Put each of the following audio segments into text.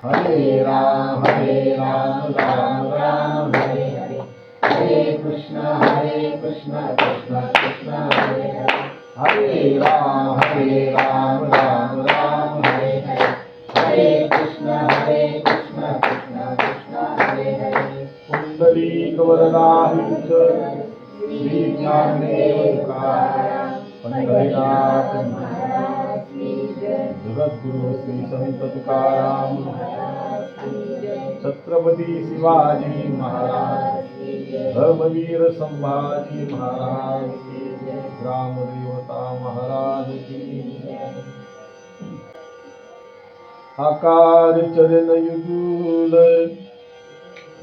हरे राम राम राम हरे हरे, हरे कृष्ण कृष्ण कृष्ण हरे हरे, हरे राम राम राम हरे हरे, हरे कृष्ण कृष्ण कृष्ण हरे हरे। पुंडलीक वरदाहीच श्री ज्ञानदेव तुकाराम पंढरीनाथ महाराज की जय। जगद्गुरु श्री संत तुकाराम महाराज की जय। छत्रपती शिवाजी महाराज की जय। धर्मवीर संभाजी महाराज की जय। ग्रामदेवता महाराज की जय। आकार चरण युगुल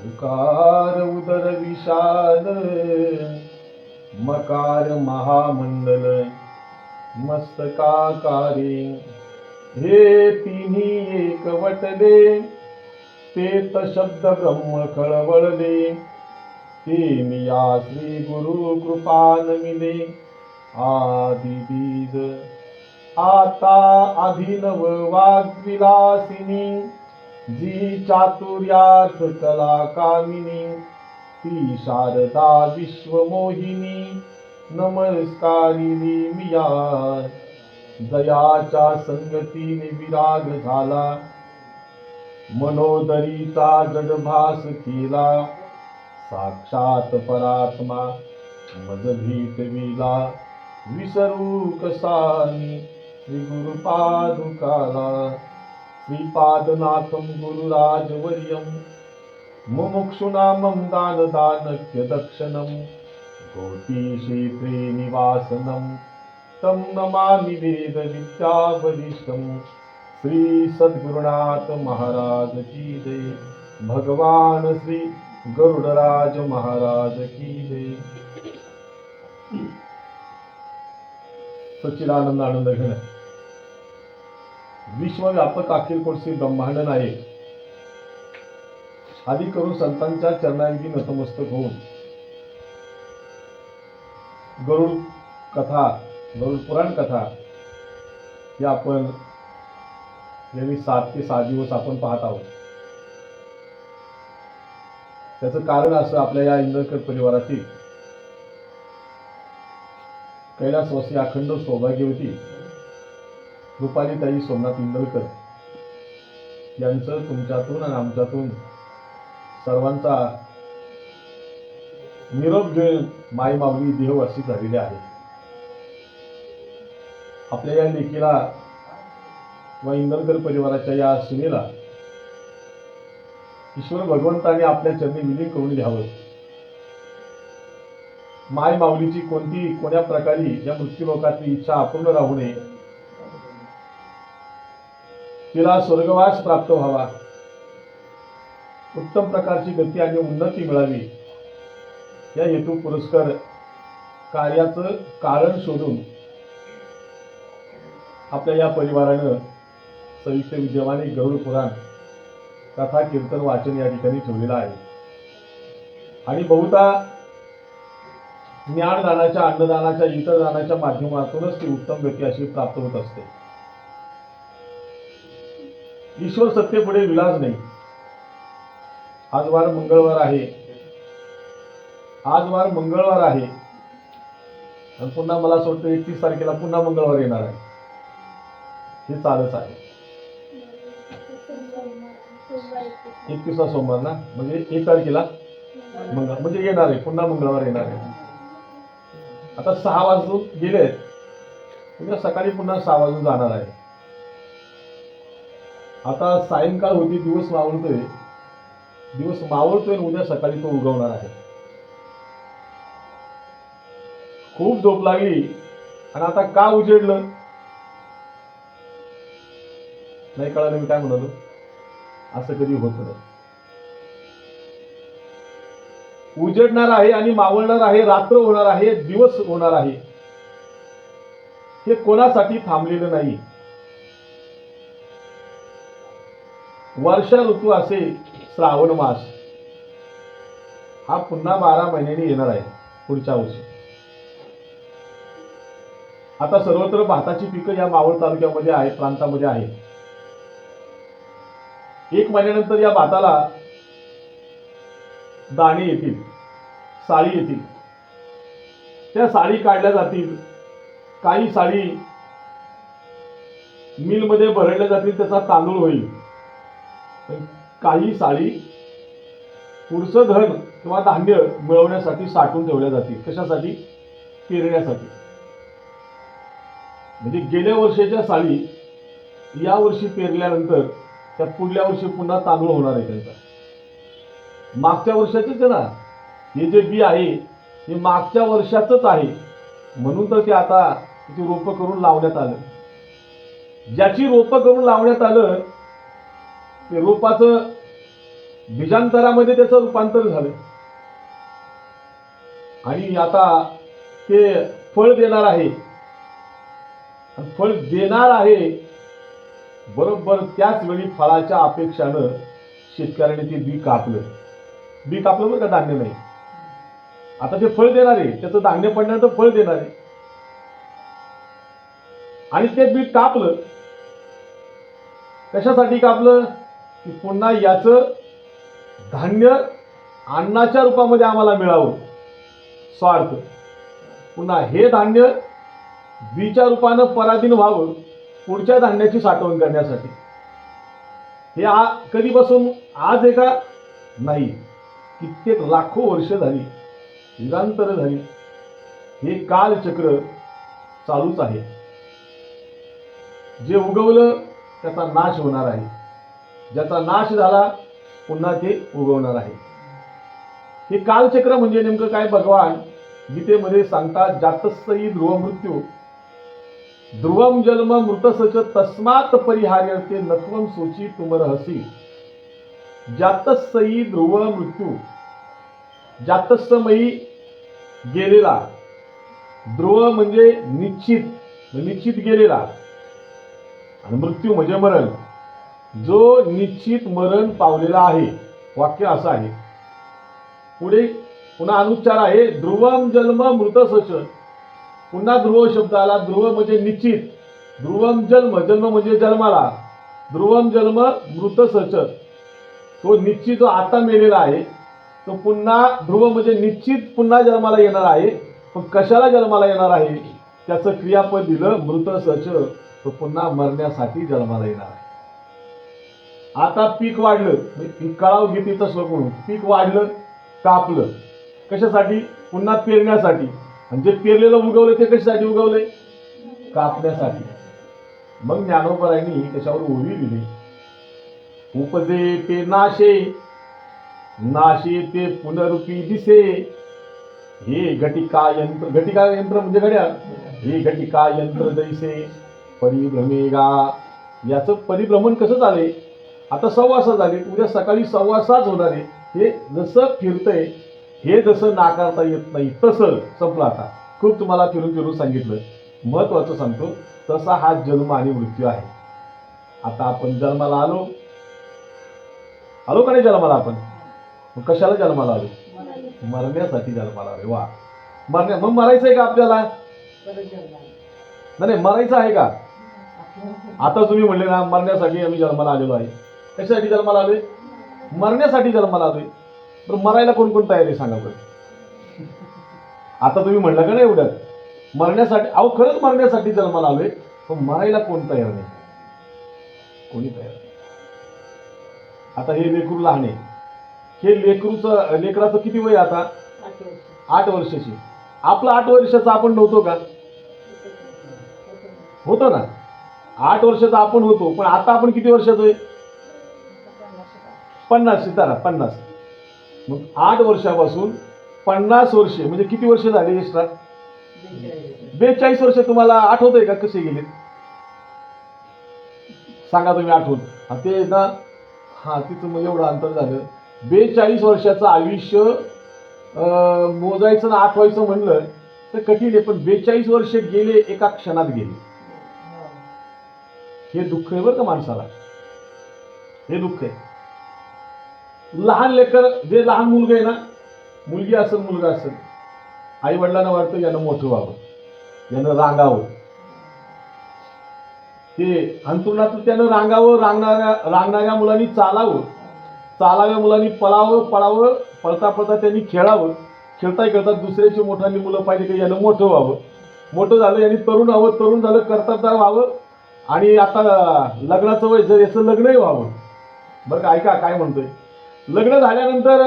उकार उदर विशाल, मकार महामंडल मस्तकाकारी, हे तिन्ही एक वटले, तेत शब्द ब्रह्म खळवळले, ते मिया श्री गुरु कृपानमिले, आदि बीज आता अभिनव वाग्विलासिनी, जी चातुर्यार्थ कला कामिनी, ती शारदा विश्वमोहिनी, नमस्कारिणी मिया, दयाच्या संगतीने विराग झाला, मनोदरीचा जडभास केला, साक्षात परात्मा मज भीतविला, विसरू कसानी श्री गुरुपादुकाला, श्रीपादनाथं गुरुराजवर्यं, मुमुक्षूणां दानदानक्य दक्षिणं, कोटिक्षेत्रे निवासनं, तं नमामि वेद विद्यावरिष्ठं, श्री सद्गुरुनाथ महाराज की जय। भगवान श्री गरुडराज महाराज की जय। सच्चिदानंद आनंद घन विश्वव्यापक अखिल कोटी ब्रह्मांड नायक आदी करून संतांच्या चरणांची नतमस्तक होऊन गरुड कथा, गरुड पुराण कथा या आपण गेली 7 ते 6 दिवस आपण पाहत आहोत। त्याचं कारण असं, आपल्या या इंदरकर परिवारातील कैलासवासी अखंड सौभाग्यवती रुपालीताई सोमनाथ इंदरकर यांचं तुमच्यातून आणि आमच्यातून सर्वांचा निरोप घेऊन माय माऊली देहवासी झालेले आहे। आपल्या या लेकीला व इंदरकर परिवाराच्या या सुनेला ईश्वर भगवंताने आपल्या चरणी विलीन करून घ्यावं। माय माऊलीची कोण्या प्रकारे या मृत्यूलोकातली इच्छा अपूर्ण राहू नये, तिला स्वर्गवास प्राप्त व्हावा, उत्तम प्रकारची गती आणि उन्नती मिळावी, या हेतू पुरस्कार कार्याचं कारण शोधून आपल्या या परिवारानं संयुक्त विद्यमाने गरुड पुराण कथा कीर्तन वाचन या ठिकाणी ठेवलेलं आहे। आणि बहुधा ज्ञानदानाच्या, अन्नदानाच्या, इतर दानाच्या माध्यमातूनच ती उत्तम गती अशी प्राप्त होत असते। ईश्वर सत्य पुढे विलास नाही। आज वार मंगळवार आहे, आणि पुन्हा मला असं वाटतं 31 तारखेला पुन्हा मंगळवार येणार आहे। हे चालच आहे। 31 सोमवार ना, म्हणजे 1 तारखेला म्हणजे येणार आहे, पुन्हा मंगळवार येणार आहे। आता 6 वाजून गेले, म्हणजे सकाळी पुन्हा 6 वाजून जाणार आहे। आता सायंकाळ होती, दिवस मावळतोय, उद्या सकाळी तो उगवणार आहे। खूप झोप लागली आणि आता का उजेडलं नाही कळालं। मी काय म्हणालो, असं कधी होत नाही। उजेडणार आहे आणि मावळणार आहे, रात्र होणार आहे, दिवस होणार आहे, हे कोणासाठी थांबलेलं नाही। वर्षा ऋतू असे श्रावण मास हा पुन्हा 12 महिन्यांनी येणार आहे पुढच्या वर्षी। आता सर्वत्र भाताची पिकं या मावळ तालुक्यामध्ये आहे, प्रांतामध्ये आहे। 1 महिन्यानंतर या भाताला दाणे येतील, साळी येतील. त्या साळी काढल्या जातील. काही साळी मिलमध्ये भरडल्या जातील, त्याचा तांदूळ होईल. काही साळी पुढचं धन किंवा धान्य मिळवण्यासाठी साठवून ठेवल्या जातील. कशासाठी? पेरण्यासाठी. म्हणजे गेल्या वर्षाच्या साळी या वर्षी पेरल्यानंतर त्या पुढल्या वर्षी पुन्हा तांदूळ होणार आहे त्यांचा. मागच्या वर्षाचंच आहे ना हे जे बी आहे, हे मागच्या वर्षाचंच आहे. म्हणून तर ते आता त्याची रोपं करून लावण्यात आलं. ज्याची रोपं करून लावण्यात आलं ते रोपाचं बीजांतरामध्ये त्याचं रूपांतर झालं आणि आता ते फळ देणार आहे. फळ देणार आहे बरोबर त्याच वेळी फळाच्या अपेक्षानं शेतकऱ्याने ते बी कापलं. बी कापलं बरं का, धान्य नाही. आता ते फळ देणार आहे, त्याचं धान्य पडल्यानंतर फळ देणार आहे. आणि ते बी कापलं. कशासाठी कापलं? की पुन्हा याचं धान्य अन्नाच्या रूपामध्ये आम्हाला मिळावं. स्वार्थ. पुन्हा हे धान्य बीच्या रूपानं पराधीन व्हावं पुढच्या धान्याची साठवण करण्यासाठी. हे कधीपासून आज आहे का? नाही, कित्येक लाखो वर्ष झाली, युगांतर झाली. हे कालचक्र चालूच आहे. जे उगवलं त्याचा नाश होणार आहे. ज्याचा नाश झाला पुन्हा ते उगवणार आहे. हे कालचक्र म्हणजे नेमकं काय? भगवान गीतेमध्ये सांगतात, जातस्सई ध्रुव मृत्यू ध्रुवम जन्म मृतसच तस्मात् परिहार्यते नत्वम सोची तुमरहसी. जातस्सई ध्रुव मृत्यू. जातस्समयी गेलेला, ध्रुव म्हणजे निश्चित, निश्चित गेलेला, आणि मृत्यू म्हणजे मरण. जो निश्चित मरण पावलेला आहे. वाक्य असं आहे. पुढे पुन्हा अनुच्चार आहे, ध्रुवम जन्म मृतसच. पुन्हा ध्रुव शब्द आला. ध्रुव म्हणजे निश्चित, ध्रुवम जन्म, जन्म म्हणजे जन्माला, ध्रुवम जन्म मृतसच. तो निश्चित जो आता मेलेला आहे तो पुन्हा ध्रुव म्हणजे निश्चित पुन्हा जन्माला येणार आहे. पण कशाला जन्माला येणार आहे? त्याचं क्रियापद दिलं मृतसच. तो पुन्हा मरण्यासाठी जन्माला येणार आहे. आता पीक वाढलं, कळाव गीतेचा श्लोक म्हणून, पीक वाढलं, कापलं. कशासाठी? पुन्हा पेरण्यासाठी. आणि जे पेरलेलं उगवलं ते कशासाठी उगवलंय? कापण्यासाठी. मग ज्ञानोबरायांनी त्याच्यावर ओवी दिली, उपजे ते नाशे, नाशे ते पुनरुपी दिसे. हे घटिका यंत्र, घटिका यंत्र म्हणजे घड्याळ. हे घटिका यंत्र जैसे परिभ्रमेगा. याचं परिभ्रमण कसं झाले? आता 6:15 झाले, उद्या सकाळी 6:15 होणार आहे. हे जसं फिरतंय, हे जसं नाकारता येत नाही तसं संपलं. आता खूप तुम्हाला फिरून फिरून सांगितलं. महत्वाचं सांगतो, तसा हा जन्म आणि मृत्यू आहे. आता आपण जन्माला आलो का नाही? जन्माला आपण कशाला जन्माला आलो? मरण्यासाठी जन्माला आलो. वा, मग मरायचं आहे का आपल्याला? नाही, मरायचं आहे का? आता तुम्ही म्हणले ना, मरण्यासाठी आम्ही जन्माला आलेलो आहे. कशासाठी जन्माला आलोय? मरण्यासाठी जन्माला आलोय. पण मरायला कोण कोण तयार आहे सांगा बरं. आता तुम्ही म्हणलं का नाही एवढ्यात मरण्यासाठी? अहो खरंच मरण्यासाठी जन्माला आलोय, पण मरायला कोण तयार नाही? कोणी तयार नाही. आता हे लेकरू लहान आहे. हे लेकराचं किती वय आता? 8 वर्षाची. आपलं 8 वर्षाचं आपण नव्हतो का? होतो ना. 8 वर्षाचा आपण होतो, पण आता आपण किती वर्षाचं आहे? 50. सीतारा 50. मग 8 वर्षापासून 50 वर्षे म्हणजे किती वर्ष झाले एक्स्ट्रा? 42 वर्ष. तुम्हाला आठवत आहे का कसे गेले? सांगा तुम्ही. आठवत ते ना? हा, तिथं मग एवढं अंतर झालं. 42 वर्षाचं आयुष्य मोजायचं ना आठवायचं म्हणलं तर कठीण आहे. पण 42 वर्ष गेले, एका क्षणात गेले. हे दुःख आहे बरं का माणसाला. हे दुःख आहे. लहान लेकर, जे लहान मुलगा आहे ना, मुलगी असेल मुलगा असेल, आई वडिलांना वाटतं यानं मोठं व्हावं, यानं रांगावं. ते अंथरुणातून त्यानं रांगावं, रांगणाऱ्या मुलांनी चालावं, चालाव्या मुलांनी पळावं, पळावं, पळता पळता त्यांनी खेळावं, खेळता खेळता दुसऱ्याची मोठाली मुलं पाहिजे की यानं मोठं व्हावं, मोठं झालं यांनी तरुण व्हावं, तरुण झालं कर्तबदार व्हावं, आणि आता लग्नाचं वय जर याचं लग्नही व्हावं. बरं का, ऐका काय म्हणतोय. लग्न झाल्यानंतर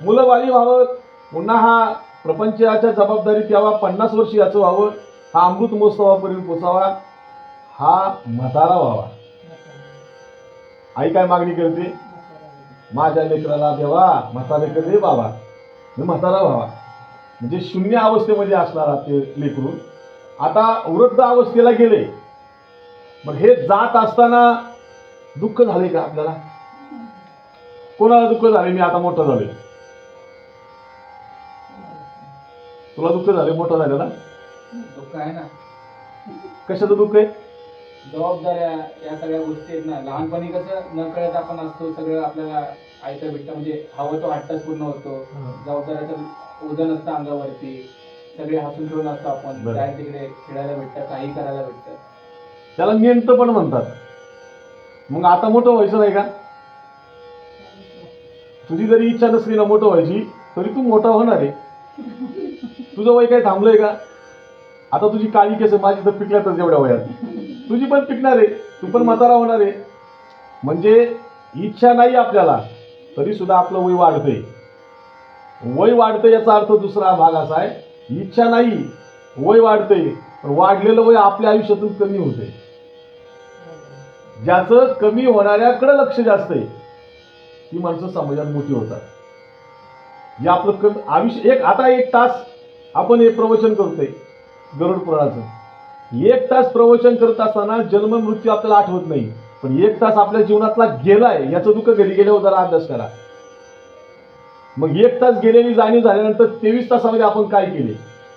मुलं बाळी व्हावं, पुन्हा हा प्रपंचाच्या जबाबदारीत यावा, 50 वर्ष याचं व्हावं, हा अमृत महोत्सवापर्यंत पोचावा, हा म्हातारा व्हावा. आई काय मागणी करते, माझ्या लेकराला देवा म्हातारे दे बाबा, मी म्हातारा व्हावा. म्हणजे शून्य अवस्थेमध्ये असणारा ते लेकरू आता वृद्ध अवस्थेला गेले. मग हे जात असताना दुःख झाले का आपल्याला? कोणाला दुःख झाले? मी आता मोठं झालोय. तुला दुःख झाले मोठं झालं ना? दुःख आहे ना. कशाचं दुःख आहे? जबाबदाऱ्या या सगळ्या गोष्टी आहेत ना. लहानपणी कसं न कळत आपण असतो, सगळं आपल्याला आयतं भेटतं, म्हणजे हवं तो हट्टच पूर्ण होतो. जबाबदाऱ्याचं ओझं नसतं अंगावरती, सगळे हसून खेळून असतो आपण, बाहेर तिकडे खेळायला भेटतं, काही करायला भेटतं. त्याला नेमतं पण म्हणतात. मग आता मोठं व्हायचं नाही का? तुझी जरी इच्छा नसली ना मोठं व्हायची, तरी तू मोठा होणार आहे. तुझं वय काय थांबलंय का? आता तुझी काळी केस माझी तर पिकल्यातच एवढ्या वयात, तुझी पण पिकणार आहे, तू पण म्हातारा होणार आहे. म्हणजे इच्छा नाही आपल्याला, तरी सुद्धा आपलं वय वाढतंय. वय वाढतंय याचा अर्थ दुसरा भाग असा आहे, इच्छा नाही वय वाढतंय, पण वाढलेलं वय आपल्या आयुष्यातून कमी होतंय. ज्याचं कमी होणाऱ्याकडे लक्ष जास्त आहे ती माणसं समाजात मोठी होतात. जे आपलं आयुष्य आता 1 तास आपण हे प्रवचन करतोय गरुड पुराणाचं, 1 तास प्रवचन करत असताना जन्म मृत्यू आपल्याला आठवत नाही, पण 1 तास आपल्या जीवनातला गेलाय याचं दुःख घरी गेल्यावर जरा अभ्यास करा. मग 1 तास गेलेली जाणीव झाल्यानंतर 23 तासामध्ये आपण काय केले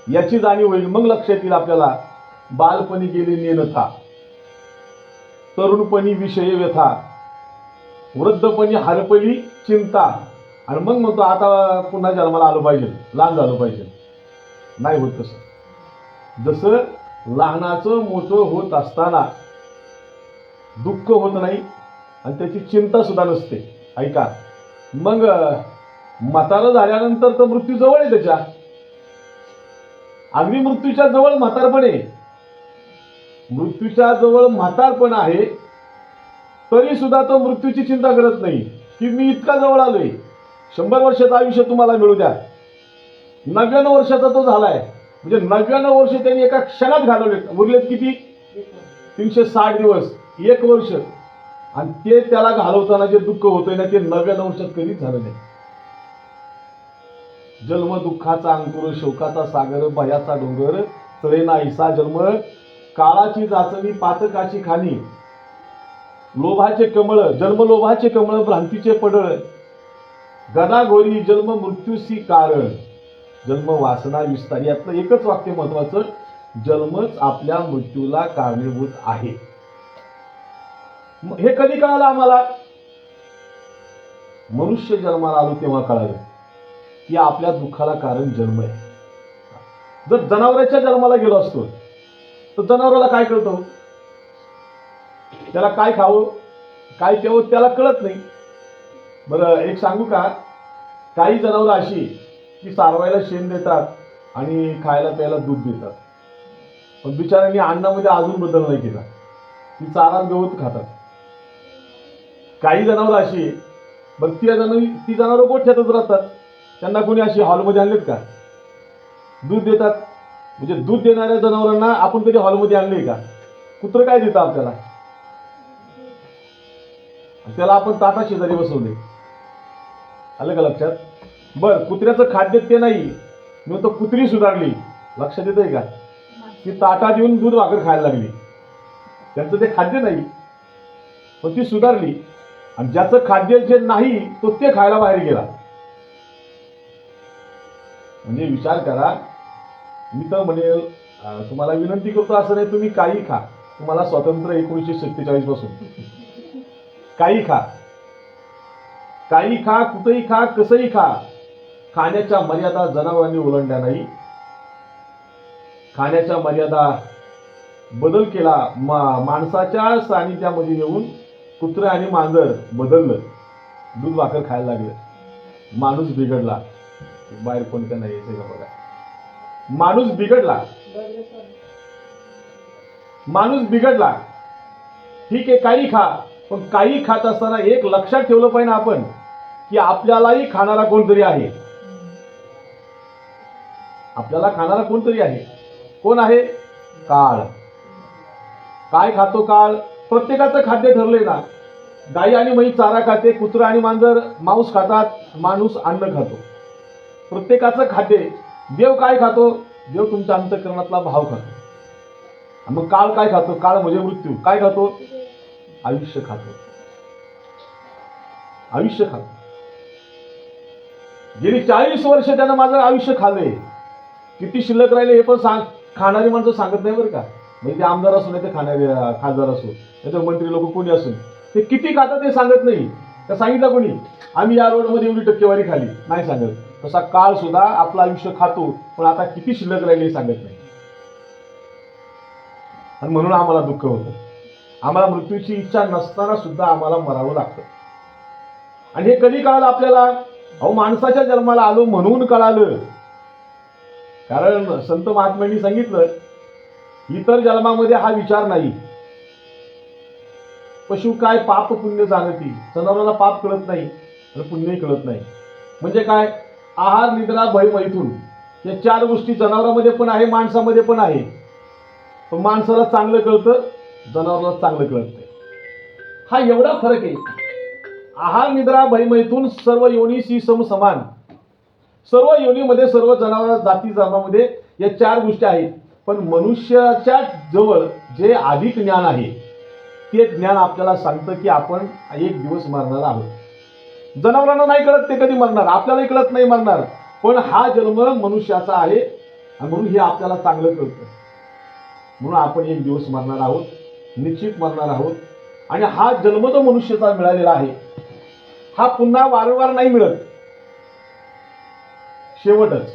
याची जाणीव होईल. मग लक्षात येईल आपल्याला, बालपणी गेली नेनथा, तरुणपणी विषय व्यथा, वृद्धपणी हरपली चिंता, आणि मग म्हणतो आता पुन्हा जन्माला आलो पाहिजे, लहान झालो पाहिजे. नाही होत तसं. जसं लहानाचं मोठं होत असताना दुःख होत नाही आणि त्याची चिंता सुद्धा नसते. ऐका, मग म्हातारं झाल्यानंतर तर मृत्यू जवळ आहे, त्याच्या अगदी मृत्यूच्या जवळ म्हातारपण आहे. मृत्यूच्या जवळ म्हातारपण आहे, तरी सुद्धा तो मृत्यूची चिंता करत नाही की मी इतका जवळ आलोय, 100 वर्षाचं आयुष्य तुम्हाला मिळू द्या. 99 वर्षाचा तो झालाय, म्हणजे 99 वर्ष त्यांनी एका क्षणात घालवले. उरलेत किती? 360 दिवस, 1 वर्ष. आणि ते त्याला घालवताना जे दुःख होतंय ना, ते 99 वर्षात कधीच झालं नाही. जन्म दुःखाचा अंकुर, शोकाचा सागर, भयाचा डोंगर, चढे नाहीसा जन्म, काळाची जाचणी पातकाची खाणी, लोभाचे कमळ, जन्म लोभाचे कमळ, भ्रांतीचे पडळ, गदाघोरी जन्म मृत्यूसी कारण, जन्म वासना विस्तार. यातलं एकच वाक्य महत्वाचं, जन्मच आपल्या मृत्यूला कारणीभूत आहे. हे कधी कळालं आम्हाला? मनुष्य जन्माला आलो तेव्हा कळालं की आपल्या दुःखाला कारण जन्म आहे. जर जनावरांच्या जन्माला गेलो असतो तर जनावराला काय कळतं? त्याला काय खावं काय प्यावं त्याला कळत नाही. बरं एक सांगू का, काही जनावरं अशी की सारवायला शेण देतात आणि खायला प्यायला दूध देतात, पण बिचाऱ्यांनी अन्नामध्ये अजून बदल नाही केला, ती चारा गवत खातात. काही जनावरं अशी, बरं ती जनावरं गोठ्यातच राहतात, त्यांना कोणी अशी हॉलमध्ये आणलेत का? दूध देतात. म्हणजे दूध देणाऱ्या जनावरांना आपण कधी हॉलमध्ये आणले का? कुत्रं काय देतं आपल्याला? त्याला आपण ताटा शेजारी बसवले. आलं का लक्षात? बर, कुत्र्याचं खाद्य ते नाही, मग तो कुत्री सुधारली. लक्षात येत आहे का? ती ताटात येऊन दूध भाकर खायला लागली. त्यांचं ते खाद्य नाही, पण ती सुधारली. आणि ज्याचं खाद्य जे नाही तो ते खायला बाहेर गेला. म्हणजे विचार करा. मी तर म्हणेल, तुम्हाला विनंती करतो, असं नाही तुम्ही काही खा, तुम्हाला स्वातंत्र्य 1947 पासून. काही खा, काही खा, कुठेही खा, कसंही खा. खाण्याच्या मर्यादा जनावरांनी ओलांडल्या नाही. खाण्याच्या मर्यादा बदल केला, माणसाच्या सानिध्यामध्ये येऊन कुत्रे आणि मांजर बदललं, दूध भाकर खायला लागलं, माणूस बिघडला. बाहेर कोणत्या नाही यायचं का बघा. माणूस बिघडला, माणूस बिघडला. ठीक आहे, काही खा, पण काही खात असताना एक लक्षात ठेवलं पाहिजे आपण की आपल्यालाही खाणारा कोणतरी आहे. आपल्याला खाणारा कोणतरी आहे. कोण आहे? काळ. काय खातो काळ? प्रत्येकाचं खाद्य ठरलंय ना. गाई आणि म्हैस चारा खाते, कुत्रा आणि मांजर मांस खातात, माणूस अन्न खातो. प्रत्येकाचं खाद्य. देव काय खातो? देव तुमच्या अंतःकरणातला भाव खातो. मग काळ काय खातो? काळ म्हणजे मृत्यू. काय खातो? आयुष्य खातो. आयुष्य खातो. गेली 40 वर्ष त्यानं माझं आयुष्य खाल्लंय. किती शिल्लक राहिले हे पण खाणारी माणसं सांगत नाही बरं का. म्हणजे ते आमदार असो नाही ते खाणारे खासदार असो नाही तर मंत्री लोक कोणी असून ते किती खातात ते सांगत नाही. तर सांगितलं कोणी आम्ही या रोडमध्ये एवढी टक्केवारी खाली, नाही सांगत. तसा काळ सुद्धा आपलं आयुष्य खातो, पण आता किती शिल्लक राहिले हे सांगत नाही. आणि म्हणून आम्हाला दुःख होतं. आम्हाला मृत्यूची इच्छा नसताना सुद्धा आम्हाला मरावं लागतं. आणि हे कधी कळालं आपल्याला? अहो, माणसाच्या जन्माला आलो म्हणून कळालं. कारण संत महात्म्यांनी सांगितलं इतर जन्मामध्ये हा विचार नाही. पशु काय पाप पुण्य जाणती. जनावराला पाप कळत नाही आणि पुण्यही कळत नाही. म्हणजे काय? आहार निद्रा भय मैथून या 4 गोष्टी जनावरांमध्ये पण आहे, माणसामध्ये पण आहे. पण माणसाला चांगलं कळतं, जनावराला चांगलं कळत नाही. हा एवढा फरक आहे. आहार निद्रा भय मैथून सर्व योनीशी सम समान. सर्व योनीमध्ये सर्व जनावर जाती जन्मामध्ये या 4 गोष्टी आहेत. पण मनुष्याच्या जवळ जे अधिक ज्ञान आहे ते ज्ञान आपल्याला सांगतं की आपण एक दिवस मरणार आहोत. जनावरांना नाही कळत ते कधी मरणार, आपल्यालाही कळत नाही मरणार. पण हा जन्म मनुष्याचा आहे आणि म्हणून हे आपल्याला चांगलं कळतं. म्हणून आपण एक दिवस मरणार आहोत, निश्चित मरणार आहोत. आणि हा जन्म जो मनुष्याचा मिळालेला आहे हा पुन्हा वारंवार नाही मिळत. शेवटच.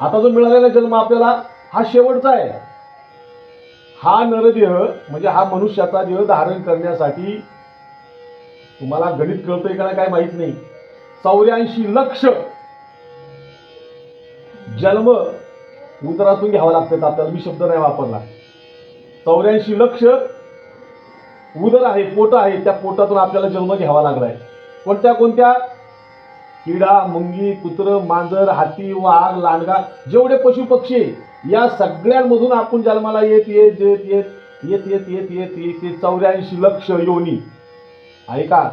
आता जो मिळालेला जन्म आपल्याला हा शेवटचा आहे. हा नरदेह म्हणजे हा मनुष्याचा देह धारण करण्यासाठी तुम्हाला गणित कळतंय का काय माहित नाही, 84 लक्ष जन्म उदरातून घ्यावा लागतात आपल्याला. मी शब्द नाही वापरला. 84 लक्ष उदर आहे, पोट आहे, त्या पोटातून आपल्याला जन्म घ्यावा लागलाय. कोणत्या कोणत्या? किडा, मुंगी, कुत्र, मांजर, हाती, वाघ, लांडगा, जेवढे पशु पक्षी या सगळ्यांमधून आपण जन्माला येत येत येत येत येत येत येत येत येत 84 लक्ष योनी आहे का?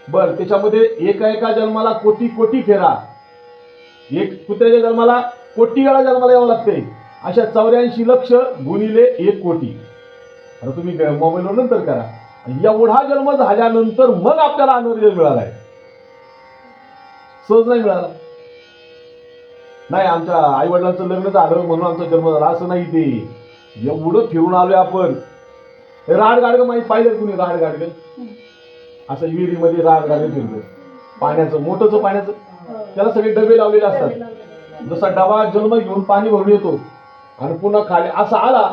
बर, त्याच्यामध्ये एका एका जन्माला कोटी कोटी फेरा. एक कुत्र्याच्या जन्माला कोटी वेळा जन्माला यावं लागते. अशा 84 लक्ष गुणिले 1 कोटी. आता तुम्ही मोबाईलवर नंतर करा. एवढा जन्म झाल्यानंतर मग आपल्याला अनर्य मिळालाय. सहज नाही मिळाला. नाही आमच्या आई वडिलांचं लग्न झालं म्हणून आमचा जन्म झाला असं नाही. ते एवढं फिरून आलोय आपण. राड गाडगं माहिती पाहिलं कुणी? राड गाडगं असं विहिरीमध्ये राड गाडगं फिरलं, पाण्याचं मोठंच पाण्याचं. त्याला सगळे डबे लावलेले असतात. जसा डबा जन्म घेऊन पाणी भरून येतो आणि पुन्हा खाली असा आला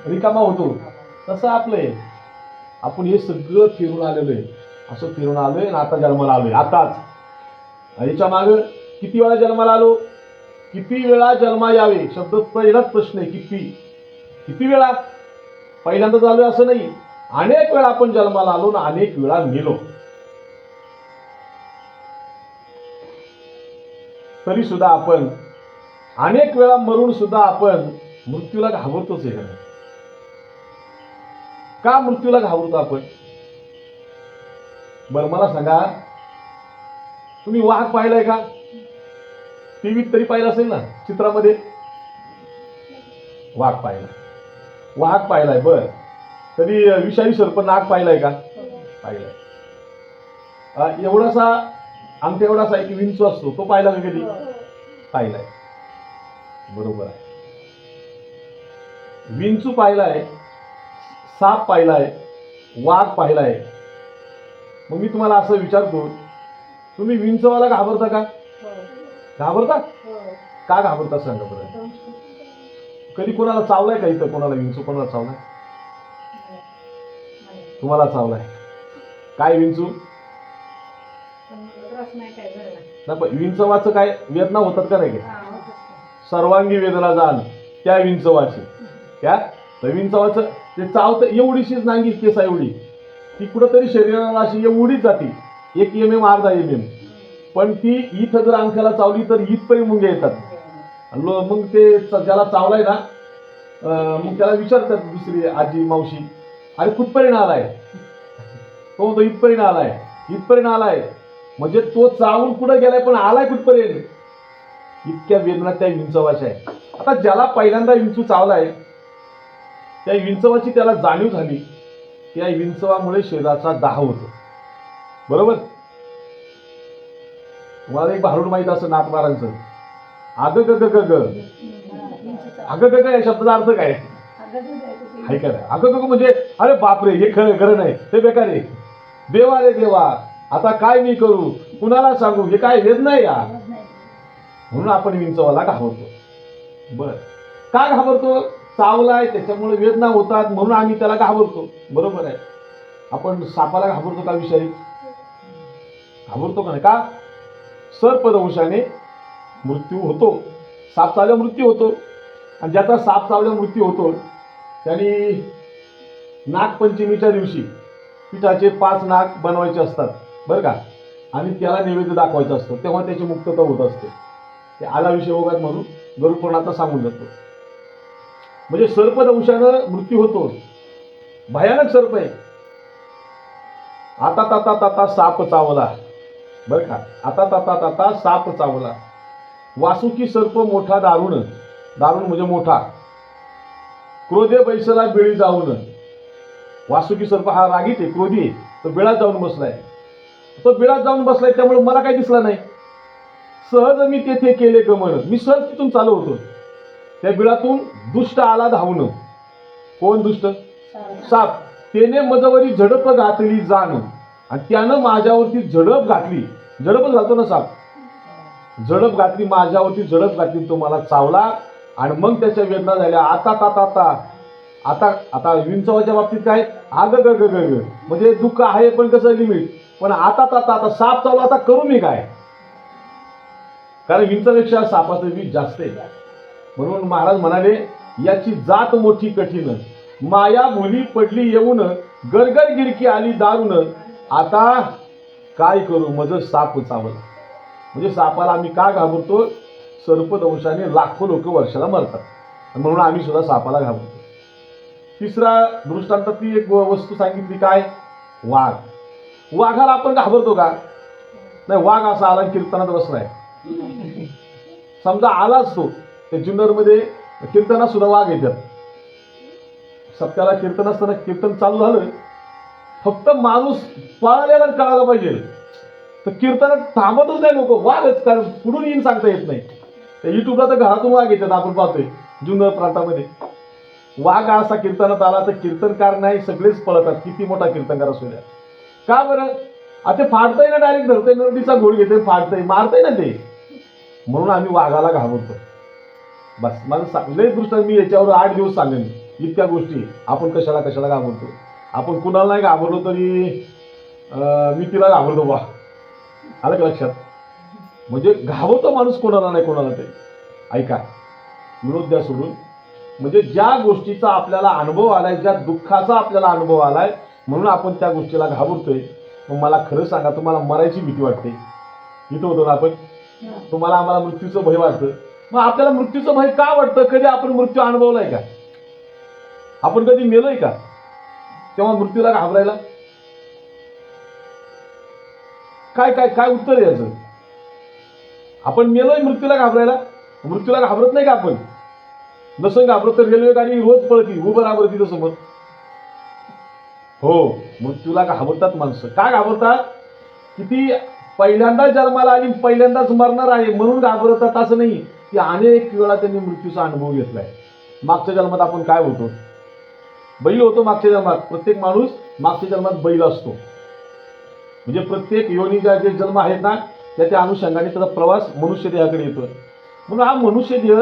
रिकामा होतो, तसं आपलंय. आपण हे सगळं फिरून आलेलो आहे. असं फिरून आलोय आणि आता जन्माला आलोय. आताच याच्या मागे किती वेळा जन्माला आलो, किती वेळा जन्मा यावे शब्द पहिलाच प्रश्न आहे. किती वेळा? पहिल्यांदाच आलोय असं नाही. अनेक वेळा आपण जन्माला आलो ना अनेक वेळा मेलो. तरी सुद्धा आपण अनेक वेळा मरून सुद्धा आपण मृत्यूला घाबरतोच आहे. का मृत्यूला घाबरतो आपण? बरं मला सांगा, तुम्ही वाघ पाहिलाय का? टीव्हीत तरी पाहिलं असेल ना, चित्रामध्ये. वाघ पाहिलाय. बर, कधी विषारी सर्प नाग पाहिलाय का? पाहिलाय. एवढासा अंगठा एवढासा एक विंचू असतो, तो पाहिला का कधी? पाहिलाय. बरोबर आहे. विंचू पाहिलाय, साप पाहिलाय, वाघ पाहिलाय. मग मी तुम्हाला असं विचारतो, तुम्ही विंचवाला घाबरता का? घाबरता? का घाबरता सांगा बरं. कधी कोणाला चावलाय का इथं? कोणाला विंचू कोणाला चावलाय? तुम्हाला चावलाय काय विंचू? नाही पण विंचवाचं काय वेदना होतात का नाही? सर्वांगी वेदना जाण त्या विंचवाची, त्या विंचवाचं ते चावतं एवढीशीच नांगी केसा एवढी, ती कुठंतरी शरीराला अशी एवढीच जाते, 1 mm अर्धा mm, पण ती इथं जर अंगठ्याला चावली तर इथपर्यंत मुंग्या येतात. मग ते ज्याला चावलाय ना मग त्याला विचारतात दुसरी आजी मावशी, अरे कुठपर्यंत आलाय? तो म्हणतो इथपर्यंत आलाय. इथपर्यंत आलाय म्हणजे तो चावून कुठं गेलाय पण आलाय कुठपर्यंत? इतक्या वेदना त्या विंचवाच्या आहे. आता ज्याला पहिल्यांदा विंचू चावलाय त्या विंचवाची त्याला जाणीव झाली, त्या विंचवामुळे शरीराचा दाह होतो. बरोबर? तुम्हाला एक भारूड माहित असं नाथबारांचं, अग ग ग ग ग, अग ग ग या शब्दाचा अर्थ काय आहे का? अग ग म्हणजे अरे बापरे, हे खरं नाही, हे बेकार आहे. देवा रे देवा, आता काय मी करू, कुणाला सांगू, हे काय वेदना आहे या. म्हणून आपण विंचवाला घाबरतो. बर, का घाबरतो? चावलाय त्याच्यामुळे वेदना होतात म्हणून आम्ही त्याला घाबरतो. बरोबर आहे. आपण सापाला घाबरतो का? विषारी घाबरतो का नाही? का? सर्पदंशाने मृत्यू होतो. साप चावल्यावर मृत्यू होतो. आणि ज्याचा साप चावल्यावर मृत्यू होतो त्यांनी नागपंचमीच्या दिवशी पिठाचे 5 नाग बनवायचे असतात बरं का, आणि त्याला नैवेद्य दाखवायचा असतो, तेव्हा त्याची मुक्तता होत असते. ते आला विषय होगात म्हणून गरुड पुराणात सांगून जातो. म्हणजे सर्पदंशानं मृत्यू होतो. भयानक सर्प आहे. आता ताता ताता साप चावला. बरं का, आता ताता ताता साप चावला. वासुकी सर्प मोठा दारुण, दारुण म्हणजे मोठा. क्रोधे बैसला बेळी जाऊन. वासुकी सर्प हा रागीत आहे, क्रोधी आहे, तो बिळात जाऊन बसलाय. तो बिळात जाऊन बसलाय त्यामुळे मला काही दिसलं नाही. सहज मी तेथे केले गमन. मी सहज तिथून चालू होतो. त्या बिळातून दुष्ट आला धावून. कोण दुष्ट? साप. त्याने मजवरी झडप घातली जाण, आणि त्यानं माझ्यावरती झडप घातली. झडपच घालतो ना साप, झडप घातली माझ्यावरती, झडप घातली, तो मला चावला. आणि मग त्याच्या वेदना झाल्या. आता आता आता आता आता विंचवाच्या बाबतीत काय? आग ग ग ग ग म्हणजे दुःख आहे पण कसं लिमिट. पण आता आता आता साप चावला, आता करू मी काय? कारण विंचवापेक्षा सापाचं विष जास्त आहे. म्हणून महाराज म्हणाले, याची जात मोठी कठीण, माया भुली पडली येऊन, गरगर गिरकी आली दारुण, आता काय करू मज साप चावला. म्हणजे सापाला आम्ही का घाबरतो? सर्पदंशाने लाखो लोक वर्षाला मरतात, म्हणून आम्ही सुद्धा सापाला घाबरतो. तिसरा दृष्टांतात ती एक वस्तू सांगितली, काय? वाघ. वाघाला आपण घाबरतो का? नाही. वाघ असा आला कीर्तनात बसलाय, समजा आलाच तो, त्या जुन्नरमध्ये कीर्तनात सुद्धा वाघ येतात. सत्याला कीर्तन असताना कीर्तन चालू झालं, फक्त माणूस पळालेला कळायला पाहिजे, तर कीर्तनात थांबतच नाही लोक. वाघच, कारण पुढून येईन सांगता येत नाही. त्या युट्यूबला तर घरातून वाघ येतात, आपण पाहतोय जुन्नर प्रांतामध्ये. वाघ असा कीर्तनात आला तर कीर्तनकार नाही, सगळेच पळतात, किती मोठा कीर्तनकार असू द्या. का बरं? आता फाडतंय ना, डायरेक्ट धरतंय, नरडीचा घोळ घेतोय, फाडतंय, मारतंय ना ते. म्हणून आम्ही वाघाला घाबरतो. बस माझं लय दृष्ट, मी याच्यावर 8 दिवस सांगेन इतक्या गोष्टी. आपण कशाला कशाला घाबरतो? आपण कुणाला नाही घाबरलो तरी मी तिला घाबरतो बा. आलं का लक्षात? म्हणजे घाबरतो माणूस कोणाला नाही कोणाला. ते ऐका, विरोध द्या सोडून. म्हणजे ज्या गोष्टीचा आपल्याला अनुभव आलाय, ज्या दुःखाचा आपल्याला अनुभव आलाय, म्हणून आपण त्या गोष्टीला घाबरतोय. मग मला खरं सांगा, तुम्हाला मरायची भीती वाटते? इथं होतो ना आपण, तुम्हाला आम्हाला मृत्यूचं भय वाटतं. मग आपल्याला मृत्यूचं भय का वाटतं? कधी आपण मृत्यू अनुभवलाय का? आपण कधी मेलोय का? तेव्हा मृत्यूला घाबरायला काय काय काय उत्तर यायचं? आपण मेलोय मृत्यूला घाबरायला? मृत्यूला घाबरत नाही का आपण? नसं घाबरत तर रेल्वे गाडी रोज पळती, उभं राबर तिथं समोर. हो, मृत्यूला घाबरतात माणसं. का घाबरतात? की ती पहिल्यांदा जन्माला आली, पहिल्यांदाच मरणार आहे म्हणून घाबरतात असं नाही, की अनेक वेळा त्यांनी मृत्यूचा अनुभव घेतलाय. मागच्या जन्मात आपण काय होतो? बैल होतो मागच्या जन्मात. प्रत्येक माणूस मागच्या जन्मात बैल असतो. म्हणजे प्रत्येक योनीचा जे जन्म आहेत ना, त्या अनुषंगाने त्याचा प्रवास मनुष्य देहाकडे येतो. म्हणून हा मनुष्य देह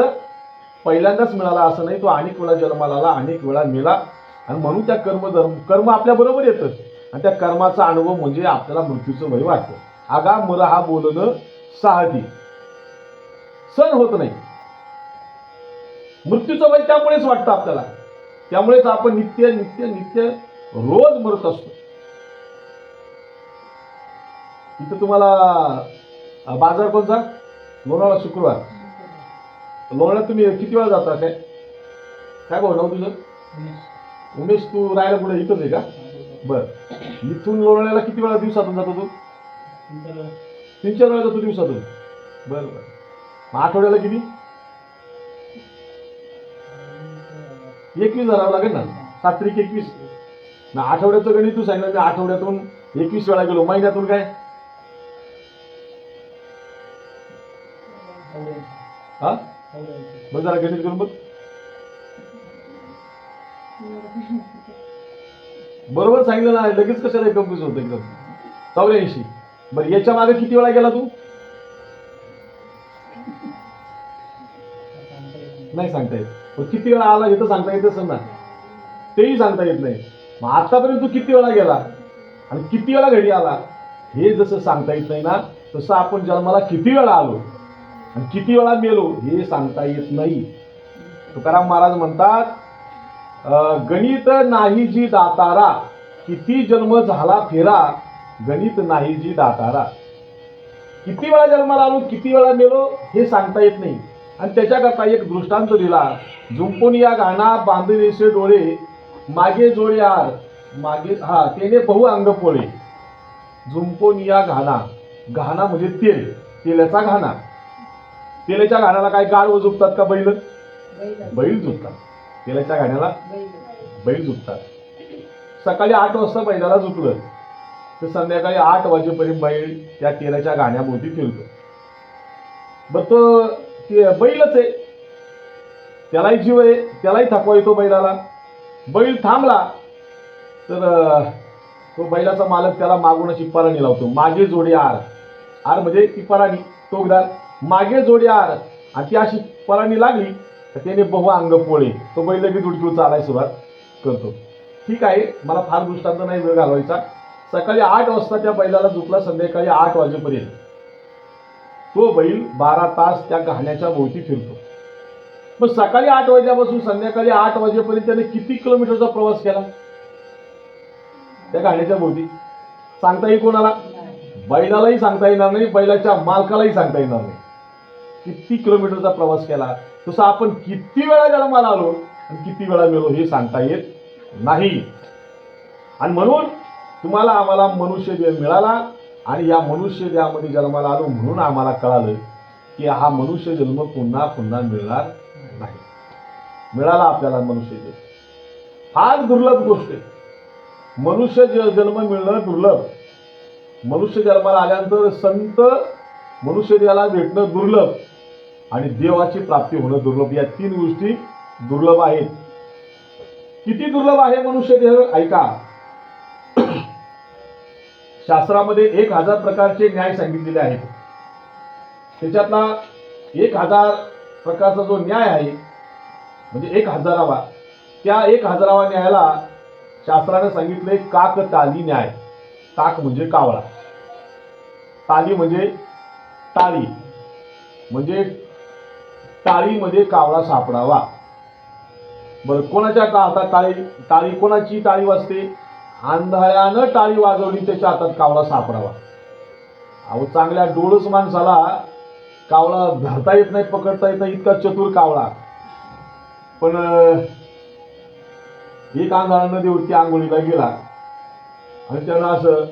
पहिल्यांदाच मिळाला असं नाही, तो अनेक वेळा जन्माला आला, अनेक वेळा मेला. आणि म्हणून त्या कर्म आपल्या बरोबर येतं आणि त्या कर्माचा अनुभव म्हणजे आपल्याला मृत्यूचं भय वाटतं. आगा मर हा बोलणं साहजी सण होत नाही. मृत्यूचं भय त्यामुळेच वाटतं आपल्याला, त्यामुळेच आपण नित्य नित्य नित्य रोज मरत असतो. इथं तुम्हाला बाजार कोणता? लोणावळा. शुक्रवार. लोणावळ्यात तुम्ही किती वेळा जाता? काय भाऊ नाव तुझं? उमेश. तू राहायला कुठे इथंच आहे का? बर. इथून लोणावळ्याला किती वेळा दिवसातून जातो तू? 3-4 वेळा जातो दिवसातून. बरं बरं. मग आठवड्याला किती? 21 धरावं लागेल ना. 7 त्रिक 21. ना आठवड्याचं गणित तू सांगितलं. मी आठवड्यातून 21 वेळा गेलो. महिन्यातून काय? हा बघ जरा गणित करून बघ. बरोबर सांगितलं ना. लगेच कशाला कन्फ्युज होतं एकदम. 84. बरं, याच्या मागे किती वेळा गेला तू? नाही सांगता येत. पण किती वेळा आला हे तर सांगता येत असेल ना. तेही सांगता येत नाही. मग आतापर्यंत तू किती वेळा गेला आणि किती वेळा घरी आला हे जसं सांगता येत नाही ना, तसं आपण जन्माला किती वेळा आलो आणि किती वेळा मेलो हे सांगता येत नाही. तुकाराम महाराज म्हणतात, गणित नाही जी दातारा, किती जन्म झाला फेरा, गणित नाही जी दातारा. किती वेळा जन्माला आलो, किती वेळा मेलो हे सांगता येत नाही. आणि त्याच्याकरता एक दृष्टांत दिला. झुंपून या गाणा बांधलेसे डोळे, मागे जोडे आर मागे त्याने बहु अंग पोळे. झुंपून या घाणा. घाणा म्हणजे तेल, तेलाचा घाणा. तेलाच्या घाण्याला काय गाढ झुकतात का? बैल झुकतात. तेलाच्या घाण्याला बैल झुकतात. सकाळी 8 वाजता बैलाला झुकलं तर संध्याकाळी 8 वाजेपर्यंत बैल त्या तेलाच्या घाण्याभोवती फिरतो. बर, तो बैलच आहे, त्यालाही जीव आहे, त्यालाही थकवा येतो बैलाला. बैल थांबला तर तो बैलाचा मालक त्याला मागून अशी पराणी लावतो. मागे जोडी आर. आर म्हणजे ती पराणी, टोकदार. मागे जोडी आर. आणि ती अशी पराणी लागली तर त्याने बहु अंग पोळे. तो बैल लगेच उडकीवर चालायला सुरुवात करतो. ठीक आहे, मला फार दृष्टांत नाही वेळ घालवायचा. सकाळी 8 वाजता त्या बैलाला झुकला, संध्याकाळी 8 वाजेपर्यंत तो बैल 12 तास त्या घाण्याच्या भोवती फिरतो. मग सकाळी 8 वाजल्यापासून संध्याकाळी 8 वाजेपर्यंत त्याने किती किलोमीटरचा प्रवास केला त्या घाण्याच्या भोवती? सांगता येईल कोणाला? बैलालाही सांगता येणार नाही, बैलाच्या मालकालाही सांगता येणार नाही किती किलोमीटरचा प्रवास केला. तसं आपण किती वेळा जन्माला आलो आणि किती वेळा मेलो हे सांगता येत नाही. आणि म्हणून तुम्हाला आम्हाला मनुष्य देह मिळाला आणि या मनुष्य देहामध्ये जन्माला आलो म्हणून आम्हाला कळालं की हा मनुष्य जन्म पुन्हा पुन्हा मिळणार नाही. मिळाला आपल्याला मनुष्य देह. फार दुर्लभ गोष्ट आहे. मनुष्य जन्म मिळणं दुर्लभ. मनुष्य जन्माला आल्यानंतर संत मनुष्य देहाला भेटणं दुर्लभ आणि देवाची प्राप्ती होणं दुर्लभ. या 3 गोष्टी दुर्लभ आहेत. किती दुर्लभ आहे मनुष्य देह ऐका. शास्त्रामध्ये 1000 प्रकारचे न्याय सांगितलेले आहेत. त्याच्यातला 1000 प्रकारचा जो न्याय आहे म्हणजे 1000वा, त्या 1000वा न्यायाला शास्त्राने सांगितले काक ताली न्याय. काक म्हणजे कावळा, ताली म्हणजे टाळी, म्हणजे टाळीमध्ये कावळा सापडावा. बरं, कोणाच्या हातात टाळी कोणाची टाळी वाजते? आंधळ्यानं टाळी वाजवली त्याच्या हातात कावळा सापडावा. अहो, चांगल्या डोळस माणसाला कावळा धरता येत नाही, पकडता येत नाही, इतका चतुर कावळा. पण एक आंधळा नदीवरती आंघोळीला गेला आणि त्यानं असं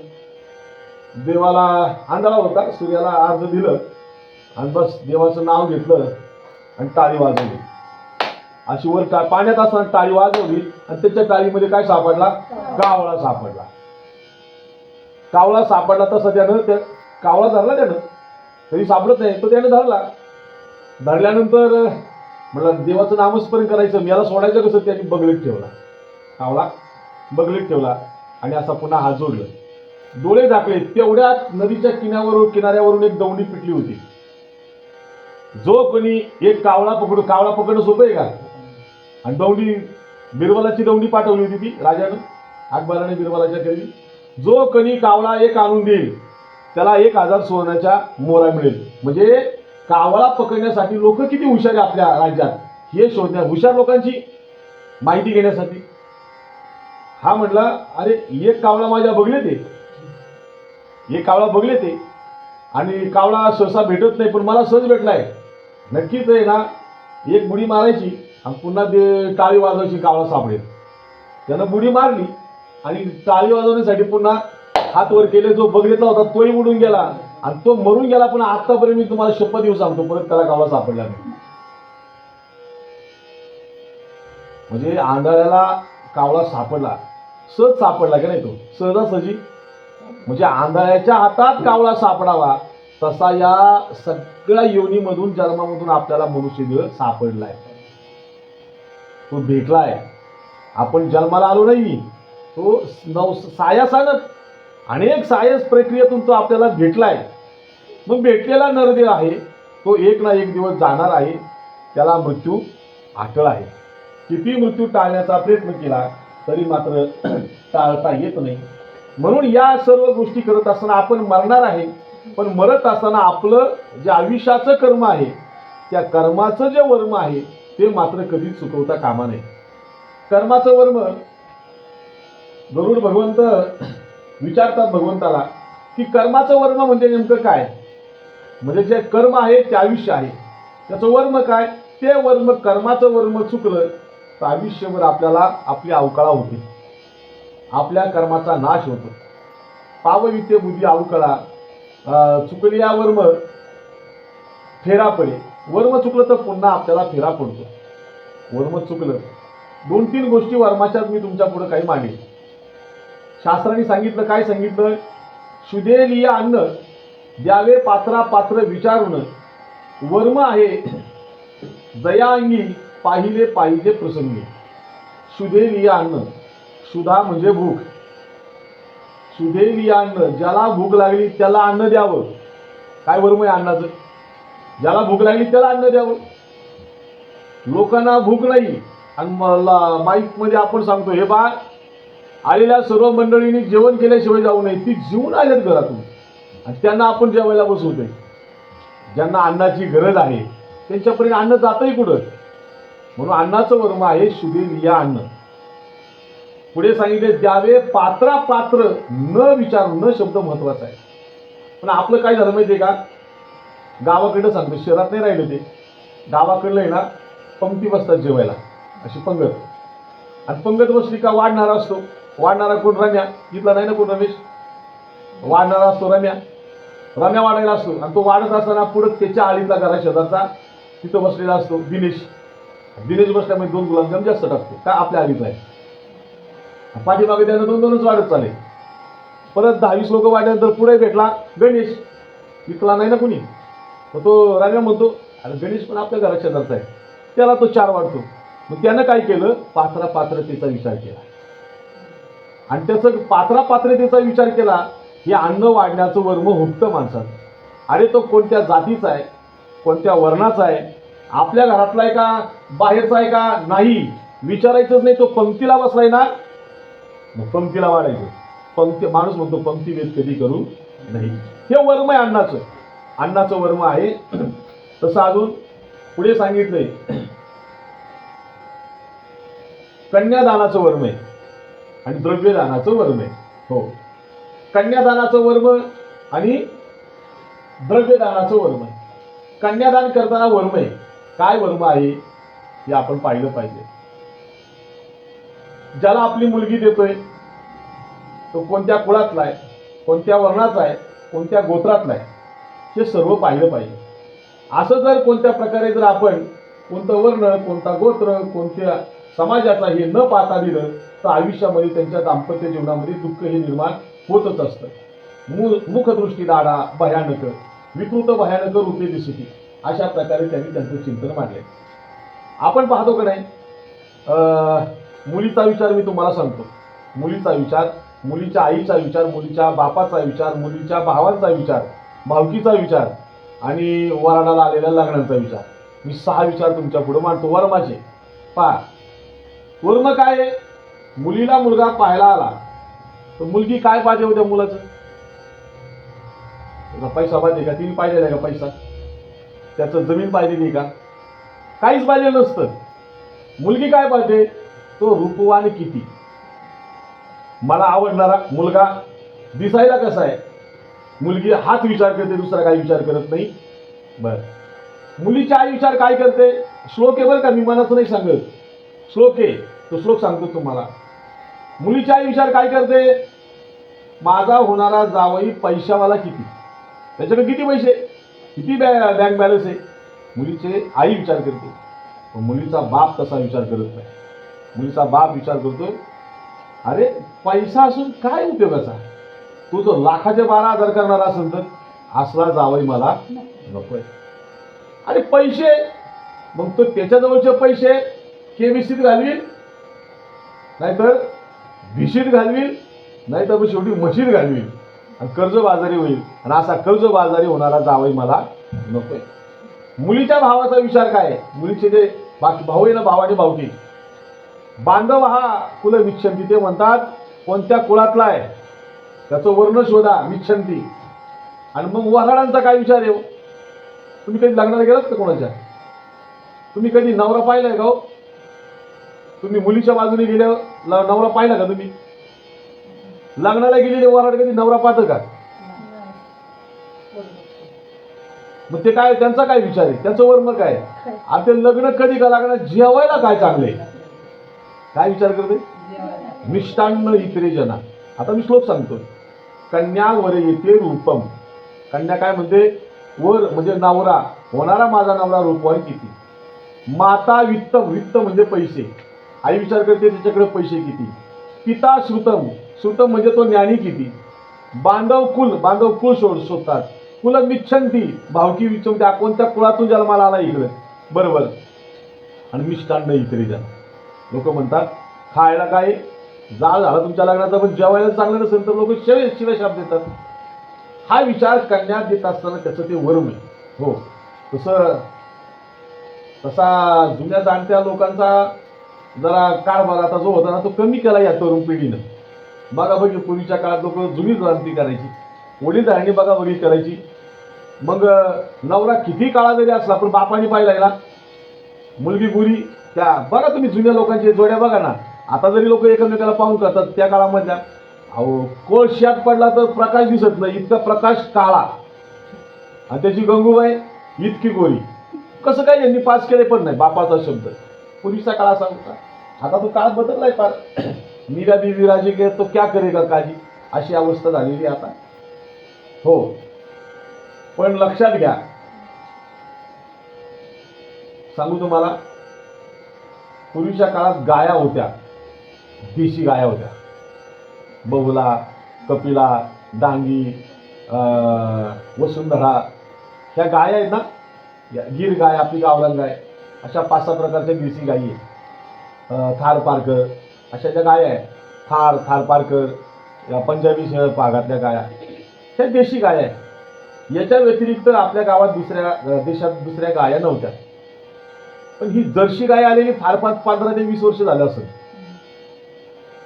देवाला, आंधळा होता, सूर्याला अर्ध दिलं आणि बस देवाचं नाव घेतलं आणि टाळी वाजवली. अशी वर पाण्यात असताना टाळी वाजवली आणि त्याच्या टाळीमध्ये काय सापडला? कावळा सापडला. कावळा सापडला तसं त्यानं कावळा धरला, त्यानं तरी सापडत नाही, तो त्यानं धरला. धरल्यानंतर म्हटलं देवाचं नामस्मरण करायचं, याला सोडायचं कसं? त्याने बगलीत ठेवला, कावळा बगलीत ठेवला आणि असा पुन्हा हात जोडलं, डोळे झाकले. तेवढ्यात नदीच्या किनाऱ्यावरून एक दौंडी पिटली होती. जो कोणी एक कावळा पकडणं सोपं आहे का? आणि दौंडी, बिरबलाची दौंडी पाठवली होती ती राजानं, अकबराने बिरबलाच्या केली. जो कोणी कावळा एक आणून देईल त्याला 1000 सोन्याच्या मोहरा मिळेल. म्हणजे कावळा पकडण्यासाठी लोक किती हुशार आहे आपल्या राज्यात हे शोधण्या, हुशार लोकांची माहिती घेण्यासाठी. हा म्हटला, अरे एक कावळा माझ्या बघले ते आणि कावळा सहसा भेटत नाही, पण मला सहज भेटलाय. नक्कीच आहे ना, एक बुडी मारायची आणि पुन्हा टाळी वाजवायची, कावळा सापडेल. त्यानं बुडी मारली आणि टाळी वाजवण्यासाठी पुन्हा हात वर केले. जो बघितला होता तोही उडून गेला आणि तो मरून गेला. पण आतापर्यंत मी तुम्हाला शपथ देऊन सांगतो, परत त्याला कावळा सापडला नाही. म्हणजे आंधळ्याला कावळा सापडला, सहज सापडला की नाही, तो सहजासहजी. म्हणजे आंधळ्याच्या हातात कावळा सापडावा तसा या सगळ्या योनीमधून, जन्मामधून आपल्याला मनुष्यदेह सापडलाय, तो भेटलाय. आपण जन्माला आलो नाही, तो सायासानं अनेक सायन्स प्रक्रियेतून तो आपल्याला भेटलाय. मग भेटलेला नरदेह आहे तो एक ना एक दिवस जाणार आहे, त्याला मृत्यू अटळ आहे. किती मृत्यू टाळण्याचा प्रयत्न केला तरी मात्र टाळता येत नाही. म्हणून या सर्व गोष्टी करत असताना आपण मरणार आहे, पण मरत असताना आपलं जे आयुष्याचं कर्म आहे त्या कर्माचं जे वर्म आहे ते मात्र कधीच चुकवता कामा नये. कर्माचं वर्म गरुड भगवंत विचारतात भगवंताला की कर्माचं वर्म म्हणजे नेमकं काय. म्हणजे जे कर्म आहे ते आयुष्य आहे, त्याचं वर्म काय. ते वर्म, कर्माचं वर्म चुकलं तर आयुष्यभर आपल्याला आपली अवकाळा होते, आपल्या कर्माचा नाश होतो. पावविते बुद्धी अवकाळा, चुकली या वर्म फेरा पडे. वर्म चुकलं तर पुन्हा आपल्याला फेरा पडतो. वर्म चुकलं, 2-3 गोष्टी वर्माच्याच मी तुमच्या पुढे काही मांडेल. शास्त्राने सांगितलं, काय सांगितलं, शुद्धेलिया अन्न द्यावे पात्र विचारून, वर्म आहे दयाअंगी पाहिले पाहिजे प्रसंगी. शुद्धेलिया अन्न, सुधा म्हणजे भूक, शुद्धेलिया अन्न, ज्याला भूक लागली त्याला अन्न द्यावं. काय वर्म आहे अन्नाचं, ज्याला भूक लागली त्याला अन्न द्यावं. लोकांना भूक नाही आणि माईक मध्ये आपण सांगतो, हे बा आलेल्या सर्व मंडळींनी जेवण केल्याशिवाय जाऊ नये. ती जेवून आलेत घरातून आणि त्यांना आपण जेवायला बसवतोय. ज्यांना अन्नाची गरज आहे त्यांच्यापर्यंत अन्न जातही कुठं. म्हणून अन्नाचं वर्म आहे शुद्धेलिया अन्न. पुढे सांगितले, द्यावे पात्र न विचारू, न शब्द महत्वाचा आहे. पण आपलं काय झालं माहितीये का, गावाकडं सांगतो, शहरात नाही राहिलं ते. गावाकडलं आहे ना, पंक्ती बसतात जेवायला, अशी पंगत. आणि पंगत बसली का वाढणारा असतो. वाढणारा कोण, रम्या. इथला नाही ना कोण रमेश. वाढणारा असतो रम्या वाढायला असतो. आणि तो वाढत असताना पुढे त्याच्या आळीतला घरा शेजारचा तिथं बसलेला असतो दिनेश बसल्यामुळे 2 गुलाबजाम जास्त टाकतो, का आपल्या आळीतला आहे. पाठीमागे त्यानं 2-2च वाढत चाले. परत 10-20 लोक वाढल्यानंतर पुढे भेटला गणेश. इथला नाही ना कुणी. मग तो रम्या म्हणतो, अरे गणेश पण आपल्या घरा शेजारचा आहे. त्याला तो 4 वाढतो. मग त्यानं काय केलं, पात्रतेचा विचार केला. आणि त्याचं पात्रतेचा विचार केला. हे अन्न वाढण्याचं वर्म हुकतं माणसाचं. अरे तो कोणत्या जातीचा आहे, कोणत्या वर्णाचा आहे, आपल्या घरातला आहे का बाहेरचा आहे का, नाही विचारायचंच नाही. तो पंक्तीला बसलाय ना, मग पंक्तीला वाढायचं. पंक्ती, माणूस म्हणतो पंक्ती वेद कधी करू नाही. हे वर्म आहे अन्नाचं वर्म आहे. तसं अजून पुढे सांगितलंय, कन्यादानाचं वर्म आहे आणि द्रव्यदानाचं वर्म आहे. हो, कन्यादानाचं वर्म आणि द्रव्यदानाचं वर्म आहे. कन्यादान करताना वर्म आहे. काय वर्म आहे हे आपण पाहिलं पाहिजे. ज्याला आपली मुलगी देतोय तो कोणत्या कुळातला आहे, कोणत्या वर्णाचा आहे, कोणत्या गोत्रातला आहे, हे सर्व पाहिलं पाहिजे. असं जर कोणत्या प्रकारे जर आपण कोणतं वर्ण, कोणता गोत्र, कोणत्या समाजाचा हे न पाहता दिलं तर आयुष्यामध्ये त्यांच्या दाम्पत्य जीवनामध्ये दुःख हे निर्माण होतच असतं. मुखदृष्टी दाडा भयानक, विकृत भयानक रूपे दिसती, अशा प्रकारे त्यांनी त्यांचं चिंतन मांडले. आपण पाहतो का नाही, मुलीचा विचार मी तुम्हाला सांगतो. मुलीचा विचार, मुलीच्या आईचा विचार, मुलीच्या बापाचा विचार, मुलीच्या भावांचा विचार, भावकीचा विचार आणि वराडाला आलेल्या लग्नांचा विचार. मी 6 विचार तुमच्या पुढे मांडतो वर्माचे. पहा, वर्म काय आहे? मुलीला मुलगा पाहायला आला तर मुलगी काय पाहिजे होत्या मुलाचं? त्याचा पैसा पाहिजे का? तिने पाहिजे का पैसा? त्याचं जमीन पाहिजे का? काहीच पाहिजे नसतं. मुलगी काय पाहिजे? तो रूपवान किती, मला आवडणारा मुलगा, दिसायला कसा आहे. मुलगी हाच विचार करते, दुसरा काही विचार करत नाही. बर, मुलीची आई विचार काय करते? श्लोक आहे बरं का, मी मनाचं नाही सांगत, श्लोक आहे, तो श्लोक सांगतो तुम्हाला. मुलीची आई विचार काय करते? माझा होणारा जावई पैशावाला किती, त्याच्याकडे किती पैसे, किती बँक बॅलन्स आहे. मुलीचे आई विचार करते. पण मुलीचा बाप तसा विचार करत नाही. मुलीचा बाप विचार करतो, अरे पैसा असून काय उपयोगाचा, तू जर लाखाचे 12,000 करणारा असेल तर असला जावई मला नकोय. अरे पैसे, मग तो त्याच्याजवळचे पैसे केबीसीत घालवील, नाहीतर भिशीत घालवील, नाहीतर मग शेवटी म्हशीत घालवील आणि कर्जबाजारी होईल. आणि असा कर्जबाजारी होणारा जावई मला नकोय. मुलीच्या भावाचा विचार काय आहे? मुलीचे जे बाकी भाऊ आहे ना, भाव आणि भावकी, बांधव हा कुल विच्छंती. ते म्हणतात कोणत्या कुळातला आहे त्याचं वर्ण शोधा, विच्छंती. आणि मग वऱ्हाडांचा काय विचार आहे? तुम्ही कधी लग्नाला गेलात का कोणाच्या? तुम्ही कधी नवरा पाहिलाय का हो? तुम्ही मुलीच्या बाजूने गेल्यावर नवरा पाहिला का? तुम्ही लग्नाला गेलेले वऱ्हाड कधी नवरा पाहतं का? मग ते काय, त्यांचा काय विचार आहे, त्यांचं वर्ण काय? आता ते लग्न कधी का लागणार, जेवायला काय चांगले, काय विचार करते? मिष्टान्न इतरे जना. आता मी श्लोक सांगतो. कन्या वर येते रूपम. कन्या काय म्हणते? वर म्हणजे नवरा, होणारा माझा नवरा रूपवान किती. माता वित्त, वित्त म्हणजे पैसे, आई विचार करते त्याच्याकडे पैसे किती. पिता श्रुतम, श्रुतम म्हणजे तो ज्ञानी किती. बांधव कुल, बांधव कुल शोधतात. कुल मिच्छंती, भावकी विच्छंती, कोणत्या कुळातून जन्माला आला इकडे, बरोबर. आणि मिष्टान्न इतरे जण. लोक म्हणतात खायला काय जाळ झाला तुमच्या लग्नाचा, पण जेवायला चांगलं नसेल तर लोक शिवाय शाप देतात. हा विचार करण्यात देत असताना त्याचं ते वर्म आहे. हो, तसा जुन्या जाणत्या लोकांचा जरा कारभार आता जो होता ना, तो कमी केला या तरुण पिढीनं. बघा बघी, पूर्वीच्या काळात लोक जुनी क्रांती करायची, वडीलधाऱ्यांनी बघा बघी करायची. मग नवरा किती काळा जरी असला पण बापाने पाहिलाय ना, मुलगी गुरी, त्या बघा तुम्ही जुन्या लोकांच्या जोड्या बघा ना. आता जरी लोक एकमेकाला पाहून करतात, त्या काळामधल्या अहो कोळशात पडला तर प्रकाश दिसत नाही, इतका प्रकाश काळा, आणि त्याची गंगूबाई इतकी गोरी. कसं काय यांनी पास केले पण नाही बापाचा शब्द. पूर्वीचा काळ असा होता. आता तो काळ बदललाय फार. मीरा बीवी राजी के तो क्या करेगा काजी, अशी अवस्था झालेली आता. हो, पण लक्षात घ्या, सांगू तुम्हाला, पूर्वीच्या काळात गाया होत्या, देशी गाया होत्या. बहुला, कपिला, डांगी, वसुंधरा, ह्या गाया आहेत ना, गिर गाय, आपली गावरान गाय, अशा 5-6 प्रकारच्या देशी गायी आहेत. थार पारकर, अशा ज्या गाया आहेत, थार पारकर, या पंजाबी भागातल्या गाया, ह्या देशी गाया आहेत. याच्या व्यतिरिक्त आपल्या गावात दुसऱ्या देशात दुसऱ्या गाया नव्हत्या. पण ही जर्सी गाय आलेली फार 15 ते 20 वर्ष झालं असेल.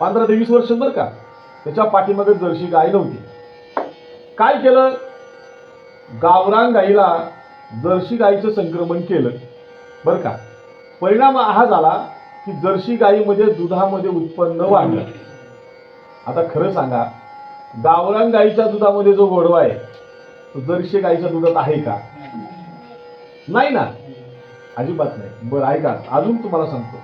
15 ते 20 वर्ष बरं का. त्याच्या पाठीमागे जर्सी गाय नव्हती. काय केलं? गावरान गाईला जर्सी गाईचं संक्रमण केलं बरं का. परिणाम हा झाला की जर्सी गाईमध्ये दुधामध्ये उत्पन्न वाढलं. आता खरं सांगा, गावरान गाईच्या दुधामध्ये जो गोडवा आहे तो जर्सी गाईच्या दुधात आहे का? नाही ना, अजिबात नाही. बरं ऐका, अजून तुम्हाला सांगतो.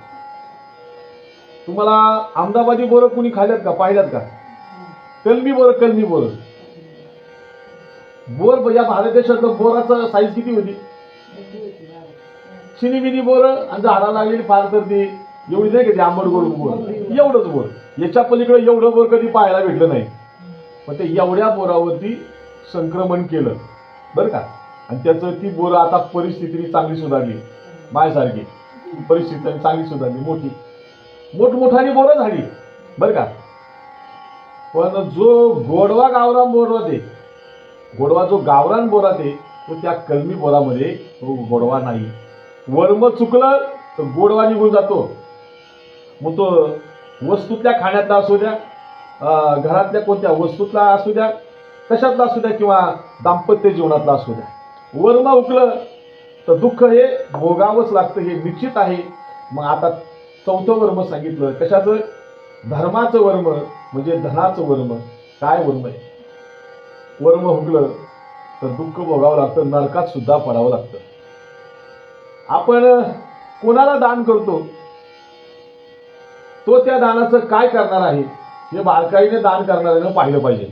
तुम्हाला अहमदाबादी बोरं कुणी खाल्ल्यात का, पाहिल्यात का? कलमी बोरं. बोर या भारत देशातलं बोराचं साईज किती होती? चिनी बोरं, आणि झाडा लागलेली फार तर ती एवढी नाही का, ती आंबट गोड बोर, एवढंच बोर. याच्या पलीकडे एवढं बोर कधी पाहायला भेटलं नाही. पण ते एवढ्या बोरावरती संक्रमण केलं बरं का. आणि त्याचं ती बोरं आता परिस्थिती चांगली सुधारली, माझ्यासारखी परिस्थिती चांगली सुधारली, मोठमोठाली बोरं झाली बरं का. पण जो गोडवा गावरान बोर होते, गोडवा जो गावरान बोरा ते तो त्या कलमी बोरामध्ये तो गोडवा नाही. वर्म चुकलं तर गोडवा निघून जातो. मग तो वस्तूतल्या खाण्यातला असू द्या, घरातल्या कोणत्या वस्तूतला असू द्या, कशातला असू द्या, किंवा दाम्पत्य जीवनातला असू द्या, वर्म उकलं तर दुःख हे भोगावंच लागतं, हे निश्चित आहे. मग आता चौथं वर्म सांगितलं कशाचं? धर्माचं वर्म, म्हणजे धनाचं वर्म. काय वर्म आहे? वर्म हुकलं तर दुःख भोगावं लागतं, नरकात सुद्धा पडावं लागतं. आपण कोणाला दान करतो तो त्या दानाचं काय करणार आहे हे बारकाईने दान करणाऱ्यानं पाहिलं पाहिजे.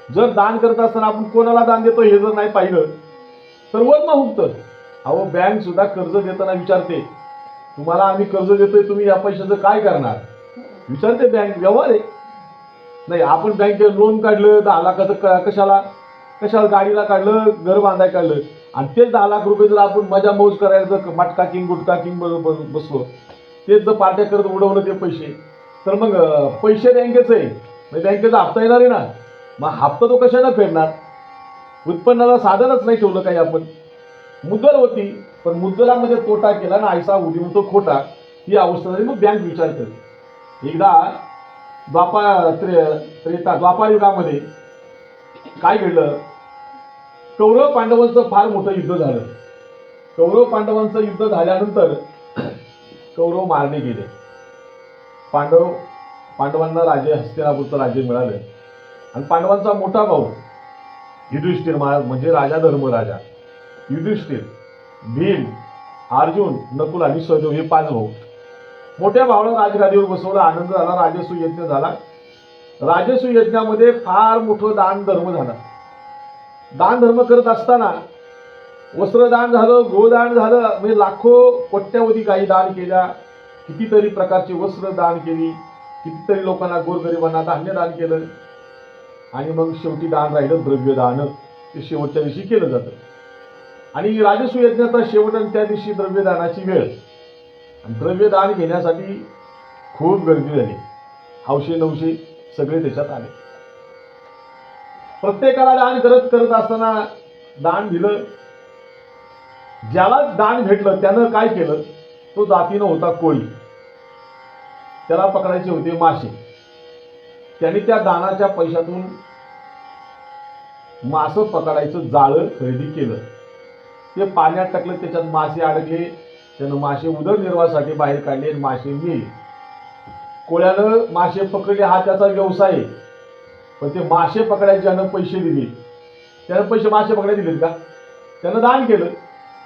जर दान करत असताना आपण कोणाला दान देतो हे जर नाही पाहिलं तर वर्म हुकतं. अहो, बँक सुद्धा कर्ज देताना विचारते, तुम्हाला आम्ही कर्ज देतोय, तुम्ही या पैशाचं काय करणार? विचारते बँक. व्यवहार आहे. नाही, आपण बँकेत लोन काढलं 10 लाखाचं, कशाला गाडीला काढलं, घर बांधाय काढलं, आणि तेच 10 लाख रुपये जर आपण मजा मौज करायचं, मटका किंग गुटका किंग बसलो, तेच जर पार्ट्या करत उडवलं ते पैसे, तर मग पैसे बँकेचं आहे, म्हणजे बँकेचा हप्ता येणार आहे ना. मग हप्ता तो कशाला फेडणार? उत्पन्नाला साधनच नाही ठेवलं काही आपण. मुद्दल होती, पण मुद्दलामध्ये तोटा केला ना, ऐसा उडीवतो खोटा, ही अवस्था झाली. मग बँक विचार करते. एकदा द्वापार युगामध्ये काय घडलं? कौरव पांडवांचं फार मोठं युद्ध झालं. कौरव पांडवांचं युद्ध झाल्यानंतर कौरव मारले गेले. पांडवांना राज्य, हस्तिनापूरचं राज्य मिळालं. आणि पांडवांचा मोठा भाऊ युधिष्ठिर, म्हणजे राजा धर्मराजा, युधिष्ठिर, भीम, अर्जुन, नकुल आणि सहदेव हे 5 भाऊ. मोठ्या भावाला राजगादीवर बसवलं. आनंद झाला. राजसूय यज्ञ झाला. राजसूय यज्ञामध्ये फार मोठं दान धर्म झाला. दान धर्म करत असताना वस्त्रदान झालं, गोदान झालं, म्हणजे लाखो कोट्यावधी काही दान केल्या, कितीतरी प्रकारची वस्त्र दान केली, कितीतरी लोकांना, गोरगरिबांना धान्य दान केलं. आणि मग शेवटी दान राहिलं द्रव्यदान. ते शेवटच्या दिवशी केलं जातं. आणि राजसूय यज्ञाचा शेवट आणि त्या दिवशी द्रव्यदानाची वेळ. आणि द्रव्यदान घेण्यासाठी खूप गर्दी झाली. हौशे नवशे सगळे त्याच्यात आले. प्रत्येकाला दान करत असताना दान दिलं. ज्याला दान भेटलं त्यानं काय केलं? तो जातीनं होता कोळी. त्याला पकडायचे होते मासे. त्याने त्या दानाच्या पैशातून मासं पकडायचं जाळं खरेदी केलं. ते पाण्यात टाकलं, त्याच्यात मासे अडकले. त्यानं मासे उदरनिर्वाहासाठी बाहेर काढले आणि मासे मेले. कोळ्यानं मासे पकडले, हा त्याचा व्यवसाय आहे. पण ते मासे पकडायचे ज्यानं पैसे दिले, त्यानं पैसे मासे पकडायला दिलेत का? त्यानं दान केलं.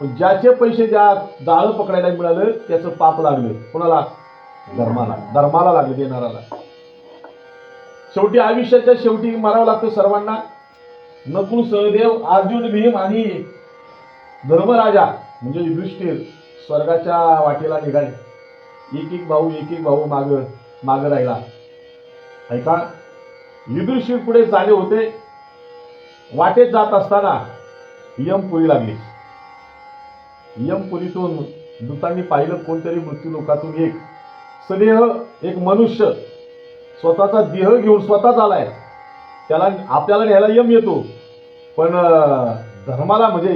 पण ज्याचे पैसे ज्या जाळं पकडायला मिळालं त्याचं पाप लागलं. कोणाला? धर्माला लागलं, देणाराला. शेवटी आयुष्याच्या शेवटी मरावं लागतं सर्वांना. नकुल, सहदेव, अर्जुन, भीम आणि धर्मराजा म्हणजे युधिष्ठिर स्वर्गाच्या वाटेला निघाले. एक एक भाऊ माग राहिला. ऐका, युधिष्ठिर पुढे चाले होते. वाटेत जात असताना यमपुरी लागली. यमपुरीतून दूतांनी पाहिलं, कोणतरी मृत्यू लोकातून एक सदेह, एक मनुष्य स्वतःचा देह घेऊन स्वतःच आलाय. त्याला आपल्याला न्यायला यम येतो, पण धर्माला म्हणजे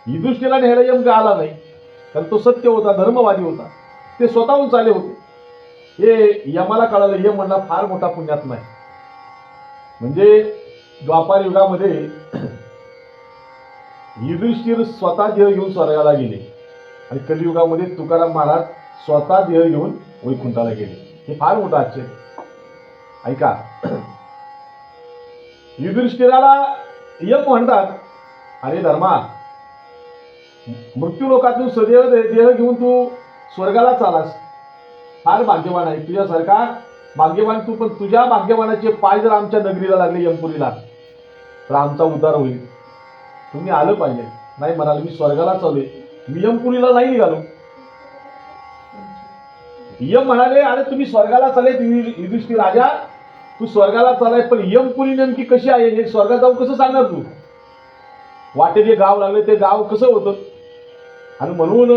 युधिष्ठिरला न्यायला यम का आला नाही? कारण तो सत्य होता, धर्मवादी होता. ते स्वतःहून चाले होते. हे यमाला कळालं. यम म्हणला फार मोठा पुण्यात्मा आहे. म्हणजे द्वापार युगामध्ये युधिष्ठिर स्वतः देह घेऊन स्वर्गाला गेले आणि कलियुगामध्ये तुकाराम महाराज स्वतः देह घेऊन वैकुंठाला गेले. हे फार मोठं आश्चर्य. ऐका, युधिष्ठिराला यम म्हणतात, अरे धर्मा, मृत्यू लोकातून सदैव देह घेऊन तू स्वर्गाला चालास, फार भाग्यवान आहे. तुझ्यासारखा भाग्यवान तू. पण तुझ्या भाग्यवानाचे पाय जर आमच्या नगरीला लागले, यमपुरीला, तर आमचा उद्धार होईल. तुम्ही आलं पाहिजे. नाही म्हणाल, मी स्वर्गाला चालले, मी यमपुरीला नाही निघालो. यम म्हणाले, अरे तुम्ही स्वर्गाला चालले, युधिष्ठिर राजा, तू स्वर्गाला चालाय, पण यमपुरी नेमकी कशी आहे हे स्वर्गात जाऊन कसं सांगणार तू? वाटेत जे गाव लागले ते गाव कसं होतं? आणि म्हणून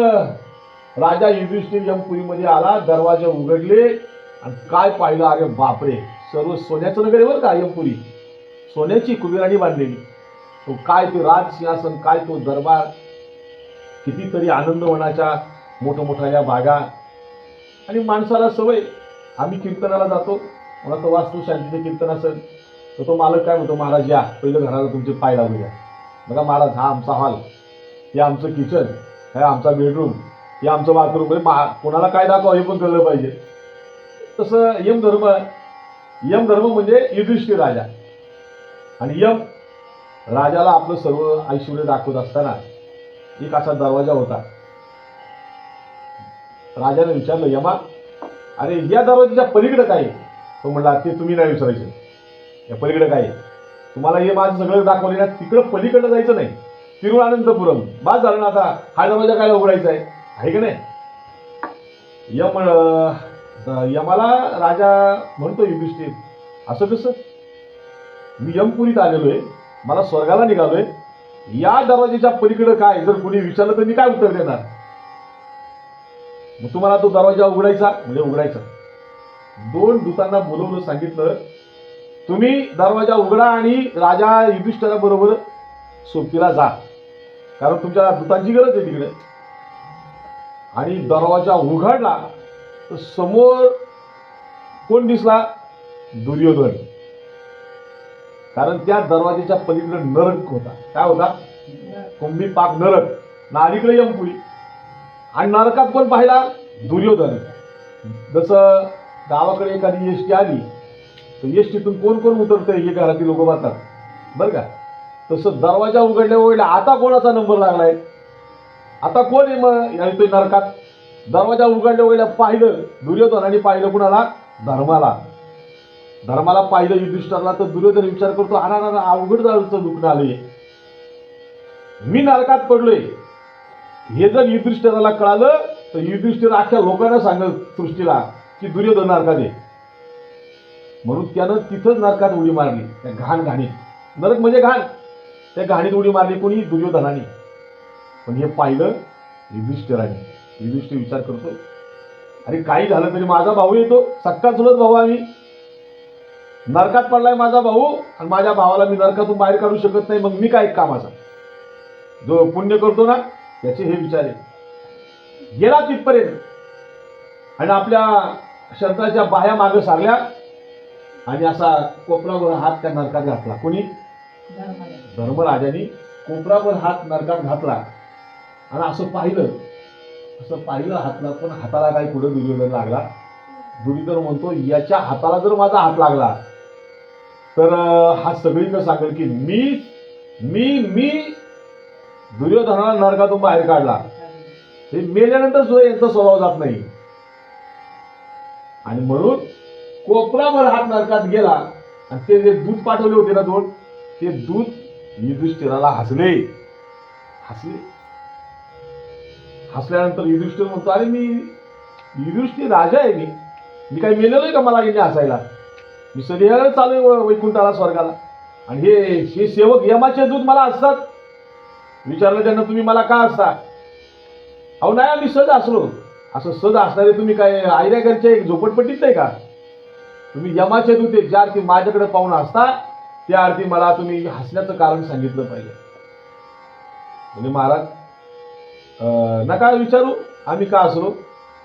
राजा युधिष्ठिर यमपुरीमध्ये आला. दरवाजे उघडले आणि काय पाहिलं? अरे बापरे, सर्व सोन्याचं नगर आहे बरं का यमपुरी. सोन्याची कुबेरांनी बांधलेली. तो काय ते राजसिंहासन, काय तो दरबार, कितीतरी आनंदवनाच्या मोठमोठ्या बागा. आणि माणसाला सवय, आम्ही कीर्तनाला जातो, मला तर वास्तू शांतीचे कीर्तन असेल तर तो मालक काय म्हणतो, महाराज या पहिलं घराला तुमचे पाय लागू द्या. बघा महाराज, हा आमचा हॉल, हे आमचं किचन, हे आमचा बेडरूम, हे आमचं बाथरूम. म्हणजे कोणाला काय दाखवा हे पण कळलं पाहिजे. तसं यमधर्म म्हणजे युधिष्ठिर राजा. आणि यम राजाला आपलं सर्व ऐश्वर्य दाखवत असताना एक असा दरवाजा होता. राजाने विचारलं, यमा अरे या दरवाजाच्या पलीकडे काय आहे? तो म्हणला, ते तुम्ही नाही विचारायचं, या पलीकडे काय आहे? तुम्हाला हे माझं सगळं दाखवले ना, तिकडं पलीकडे जायचं नाही, तिरुअनंतपुरम बाद झालं ना. आता हा दरवाजा काय उघडायचा आहे का नाही? यमाला राजा म्हणतो, युधिष्ठिर असं कसं, मी यमपुरीत आलेलो आहे, मला स्वर्गाला निघालोय, या दरवाजाच्या पलीकडे काय जर कोणी विचारलं तर मी काय उत्तर देणार? मग तुम्हाला तो दरवाजा उघडायचा म्हणजे उघडायचा. 2 दूतांना बोलवलं, सांगितलं तुम्ही दरवाजा उघडा आणि राजा युधिष्ठिराबरोबर सोबतीला जा, कारण तुमच्या दूतांची गरज आहे तिकडे. आणि दरवाजा उघडला तर समोर कोण दिसला? दुर्योधन. कारण त्या दरवाजाच्या पलीकडे नरक होता. काय होता? कुंभी पाक नरक, ना अलीकडे यमपुरी. आणि नरकात पण पाहिला दुर्योधन. जसं गावाकडे एखादी एसटी आली तर एसटीतून कोण कोण उतरतंय हे घरातील लोक बघतात बरं का. तसं दरवाजा उघडल्या आता कोणाचा नंबर लागलाय, आता कोण आहे मग येतोय नरकात? दरवाजा उघडल्या पाहिलं दुर्योधन आणि पाहिलं कुणाला? धर्माला पाहिलं युधिष्ठिराला. तर दुर्योधन विचार करतो, अना अवघड जायचं दुखणं आलंय, मी नरकात पडलोय. हे जर युधिष्ठिराला कळालं तर युधिष्ठिर अख्ख्या लोकांना सांगेल सृष्टीला की दुर्योधन नरकात आहे. म्हणून त्यानं तिथंच नरकात उडी मारली, त्या घाणीत. नरक म्हणजे घाण, त्या घाणीत उडी मारली कोणी? दुर्योधनाने. पण हे पाहिलं युधिष्ठिराने. युधिष्ठिर विचार करतो, अरे काही झालं तरी माझा भाऊ येतो, सक्का चुलत भाऊ आम्ही, नरकात पडलाय माझा भाऊ, आणि माझ्या भावाला मी नरकातून बाहेर काढू शकत नाही, मग मी काय कामाचा? जो पुण्य करतो ना त्याचे हे विचार आहे. गेला तिथपर्यंत आणि आपल्या शस्त्राच्या बाह्या मागे सारल्या आणि असा कोपरावर हात त्या नरकात घातला. कोणी? धर्मराजाने कोपरावर हात नरकात घातला आणि असं पाहिलं हातला, पण हाताला काही पुढे दुर्योधन लागला. दुर्योधन म्हणतो, याच्या हाताला जर माझा हात लागला तर हा सगळीकडे सांगेल की मी दुर्योधनाला नरकातून बाहेर काढला. हे मेल्यानंतर सुद्धा यांचा स्वभाव जात नाही. आणि म्हणून कोपरावर हात नरकात गेला आणि ते जे दूध पाठवले होते ना 2, ते दूध युधिष्ठिराला हसल्यानंतर युधिष्ठिर म्हणतो, अरे मी युधिष्ठिर राजा आहे, मी काही मेलेलो आहे का मला इथे हसायला? मी सध्या चालू आहे वैकुंठाला, स्वर्गाला. आणि हे सेवक यमाचे दूत मला हसतात. विचारलं त्यांना, तुम्ही मला का हसता? अहो नाही, आम्ही सहज हसलो. असं सहज हसणारे तुम्ही काय आयऱ्याघरच्या एक झोपडपट्टीत नाही का? तुम्ही यमाचे दूत आहे, ज्या अर्थी माझ्याकडे पाहून हसता त्या अर्थी मला तुम्ही हसण्याचं कारण सांगितलं पाहिजे. म्हणजे महाराज नका विचारू आम्ही का हसलो,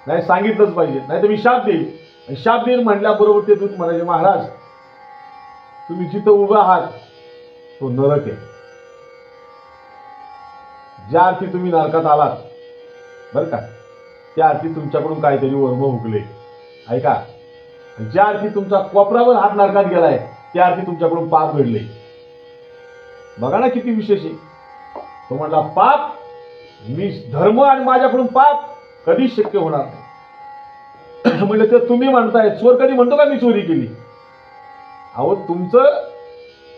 नाही सांगितलंच पाहिजे, नाही तर मी शाप देईल. शाप देईल म्हटल्याबरोबर ते दूत म्हणाले, महाराज तुम्ही जिथं उभा आहात तो नरक आहे. ज्या अर्थी तुम्ही नरकात आलात बरं का, त्या अर्थी तुमच्याकडून काहीतरी वर्म हुकले. ऐका, ज्या अर्थी तुमचा कोपरावर हात नरकात गेलाय त्या अर्थी तुमच्याकडून पाप घडले. बघा ना किती विशेष आहे. तो म्हणला, पाप मी धर्म आणि माझ्याकडून पाप कधीच शक्य होणार नाही. म्हणलं, तर तुम्ही म्हणताय चोर कधी म्हणतो का मी चोरी केली? अहो तुमचं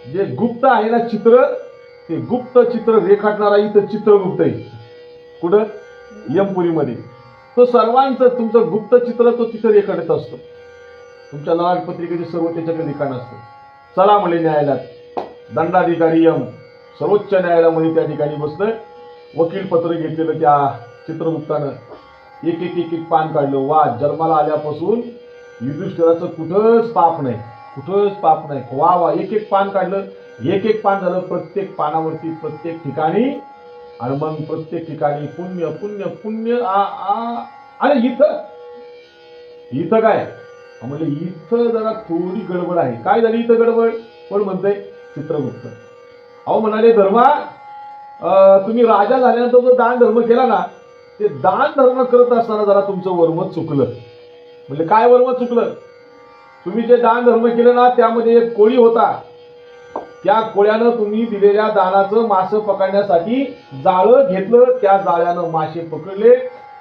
जे गुप्त आहे ना चित्र, ते गुप्त चित्र रेखाटणारा इथं चित्रगुप्त आहे. कुठं? यमपुरीमध्ये. तो सर्वांचं तुमचं गुप्त चित्र तो तिथं रेखाटत असतो. तुमच्या ललाटपत्रिकेचे सर्व त्याच्याकडे लिखाण असतं. चला म्हणले न्यायालयात. दंडाधिकारी यम सर्वोच्च न्यायालयामध्ये त्या ठिकाणी बसलं. वकील पत्र घेतलेलं त्या चित्रगुप्तानं एक एक एक एक पान काढलं. वा, जन्माला आल्यापासून युधिष्ठिराचं कुठंच पाप नाही. वा, एक एक पान काढलं. एक एक पान झालं, प्रत्येक पानावरती प्रत्येक ठिकाणी, आणि मग प्रत्येक ठिकाणी पुण्य पुण्य पुण्य आणि इथं काय म्हणजे इथं जरा थोडी गडबड आहे. काय झाली इथं गडबड? कोण म्हणतंय? चित्रगुप्त. अहो म्हणाले, धर्मा तुम्ही राजा झाल्यानंतर जो दान धर्म केला ना, ते दान धर्म करत असताना जरा तुमचं वर्म चुकलं. म्हणजे काय वर्म चुकलं? तुम्ही जे दान धर्म केलं ना, त्यामध्ये एक कोळी होता. त्या कोळ्यानं तुम्ही दिलेल्या दानाचं मासे पकडण्यासाठी जाळं घेतलं. त्या जाळ्यानं मासे पकडले,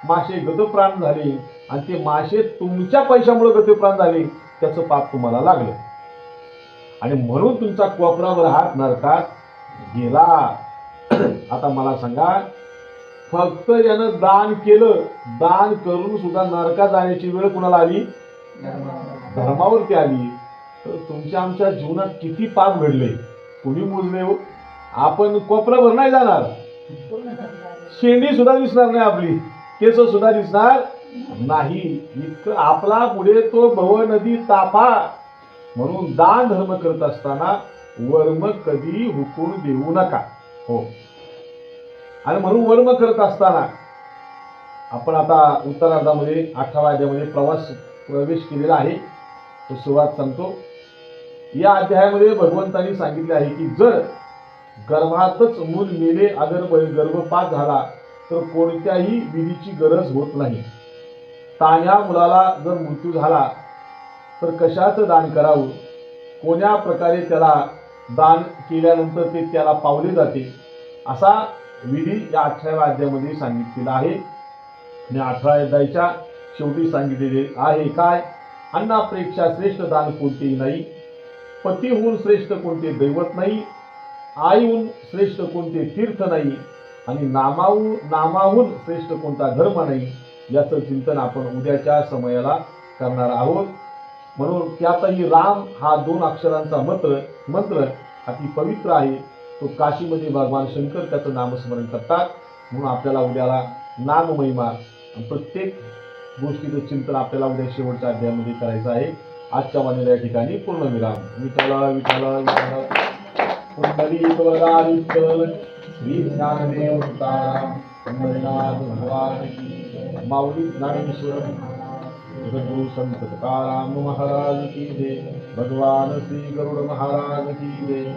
मासे गतप्राण झाले, आणि ते मासे तुमच्या पैशामुळे गतप्राण झाले. त्याचं पाप तुम्हाला लागलं, आणि म्हणून तुमचा कोपरावर हात नरकात गेला. आता मला सांगा, फक्त यानं दान केलं, दान करून सुद्धा नरकात जाण्याची वेळ कुणाला आली? धर्मावरती आली. तर तुमच्या आमच्या जीवनात किती पाप घडले, कुणी मोजले हो? आपण कोपरावर नाही जाणार, शेंडी सुद्धा दिसणार नाही, आपली केस सुद्धा दिसणार नाही, इतकं आपला पुढे तो भव नदी तापा. म्हणून दान धर्म करत असताना वर्म कधी हुकून देऊ नका. हो, आणि म्हणून वर्म करत असताना आपण आता उत्तरार्धामध्ये 18व्या अध्यायामध्ये प्रवेश केलेला आहे. तो सुरुवात सांगतो. या अध्यायामध्ये भगवंतांनी सांगितले आहे की जर गर्भातच मूल मेले, अगर गर्भपात झाला तर कोणत्याही विधीची गरज होत नाही. तान्ह्या मुलाला जर मृत्यू झाला तर कशाचं दान करावं, कोण्या प्रकारे त्याला दान केल्यानंतर ते त्याला पावले जाते, असा विधी या 18व्या अध्यायामध्ये सांगितलेला आहे. आणि 18व्या अध्यायाच्या शेवटी सांगितलेले आहे काय? अन्नापेक्षा श्रेष्ठ दान कोणतेही नाही, पतीहून श्रेष्ठ कोणते दैवत नाही, आईहून श्रेष्ठ कोणते तीर्थ नाही, आणि नामाहून श्रेष्ठ कोणता धर्म नाही. याचं चिंतन आपण उद्याच्या समयाला करणार आहोत. म्हणून त्यातही राम हा 2 अक्षरांचा मंत्र अति पवित्र आहे. तो काशीमध्ये भगवान शंकर त्याचं नामस्मरण करतात. म्हणून आपल्याला उद्याला नाममहिमा आणि प्रत्येक गोष्टीचं चिंतन आपल्याला उद्या शेवटच्या अध्यायामध्ये करायचं आहे. आजच्या वाणीला या ठिकाणी पूर्णविराम. विठ्ठल विठ्ठल विठ्ठल. पुंडलीक विठ्ठल. श्री ज्ञानदेव तुकाराम पंढरीनाथ भगवान की. माऊली ज्ञानेश्वर जगद्गुरु संत तुकाराम महाराज की जय. भगवान श्री गरुड महाराज की जय.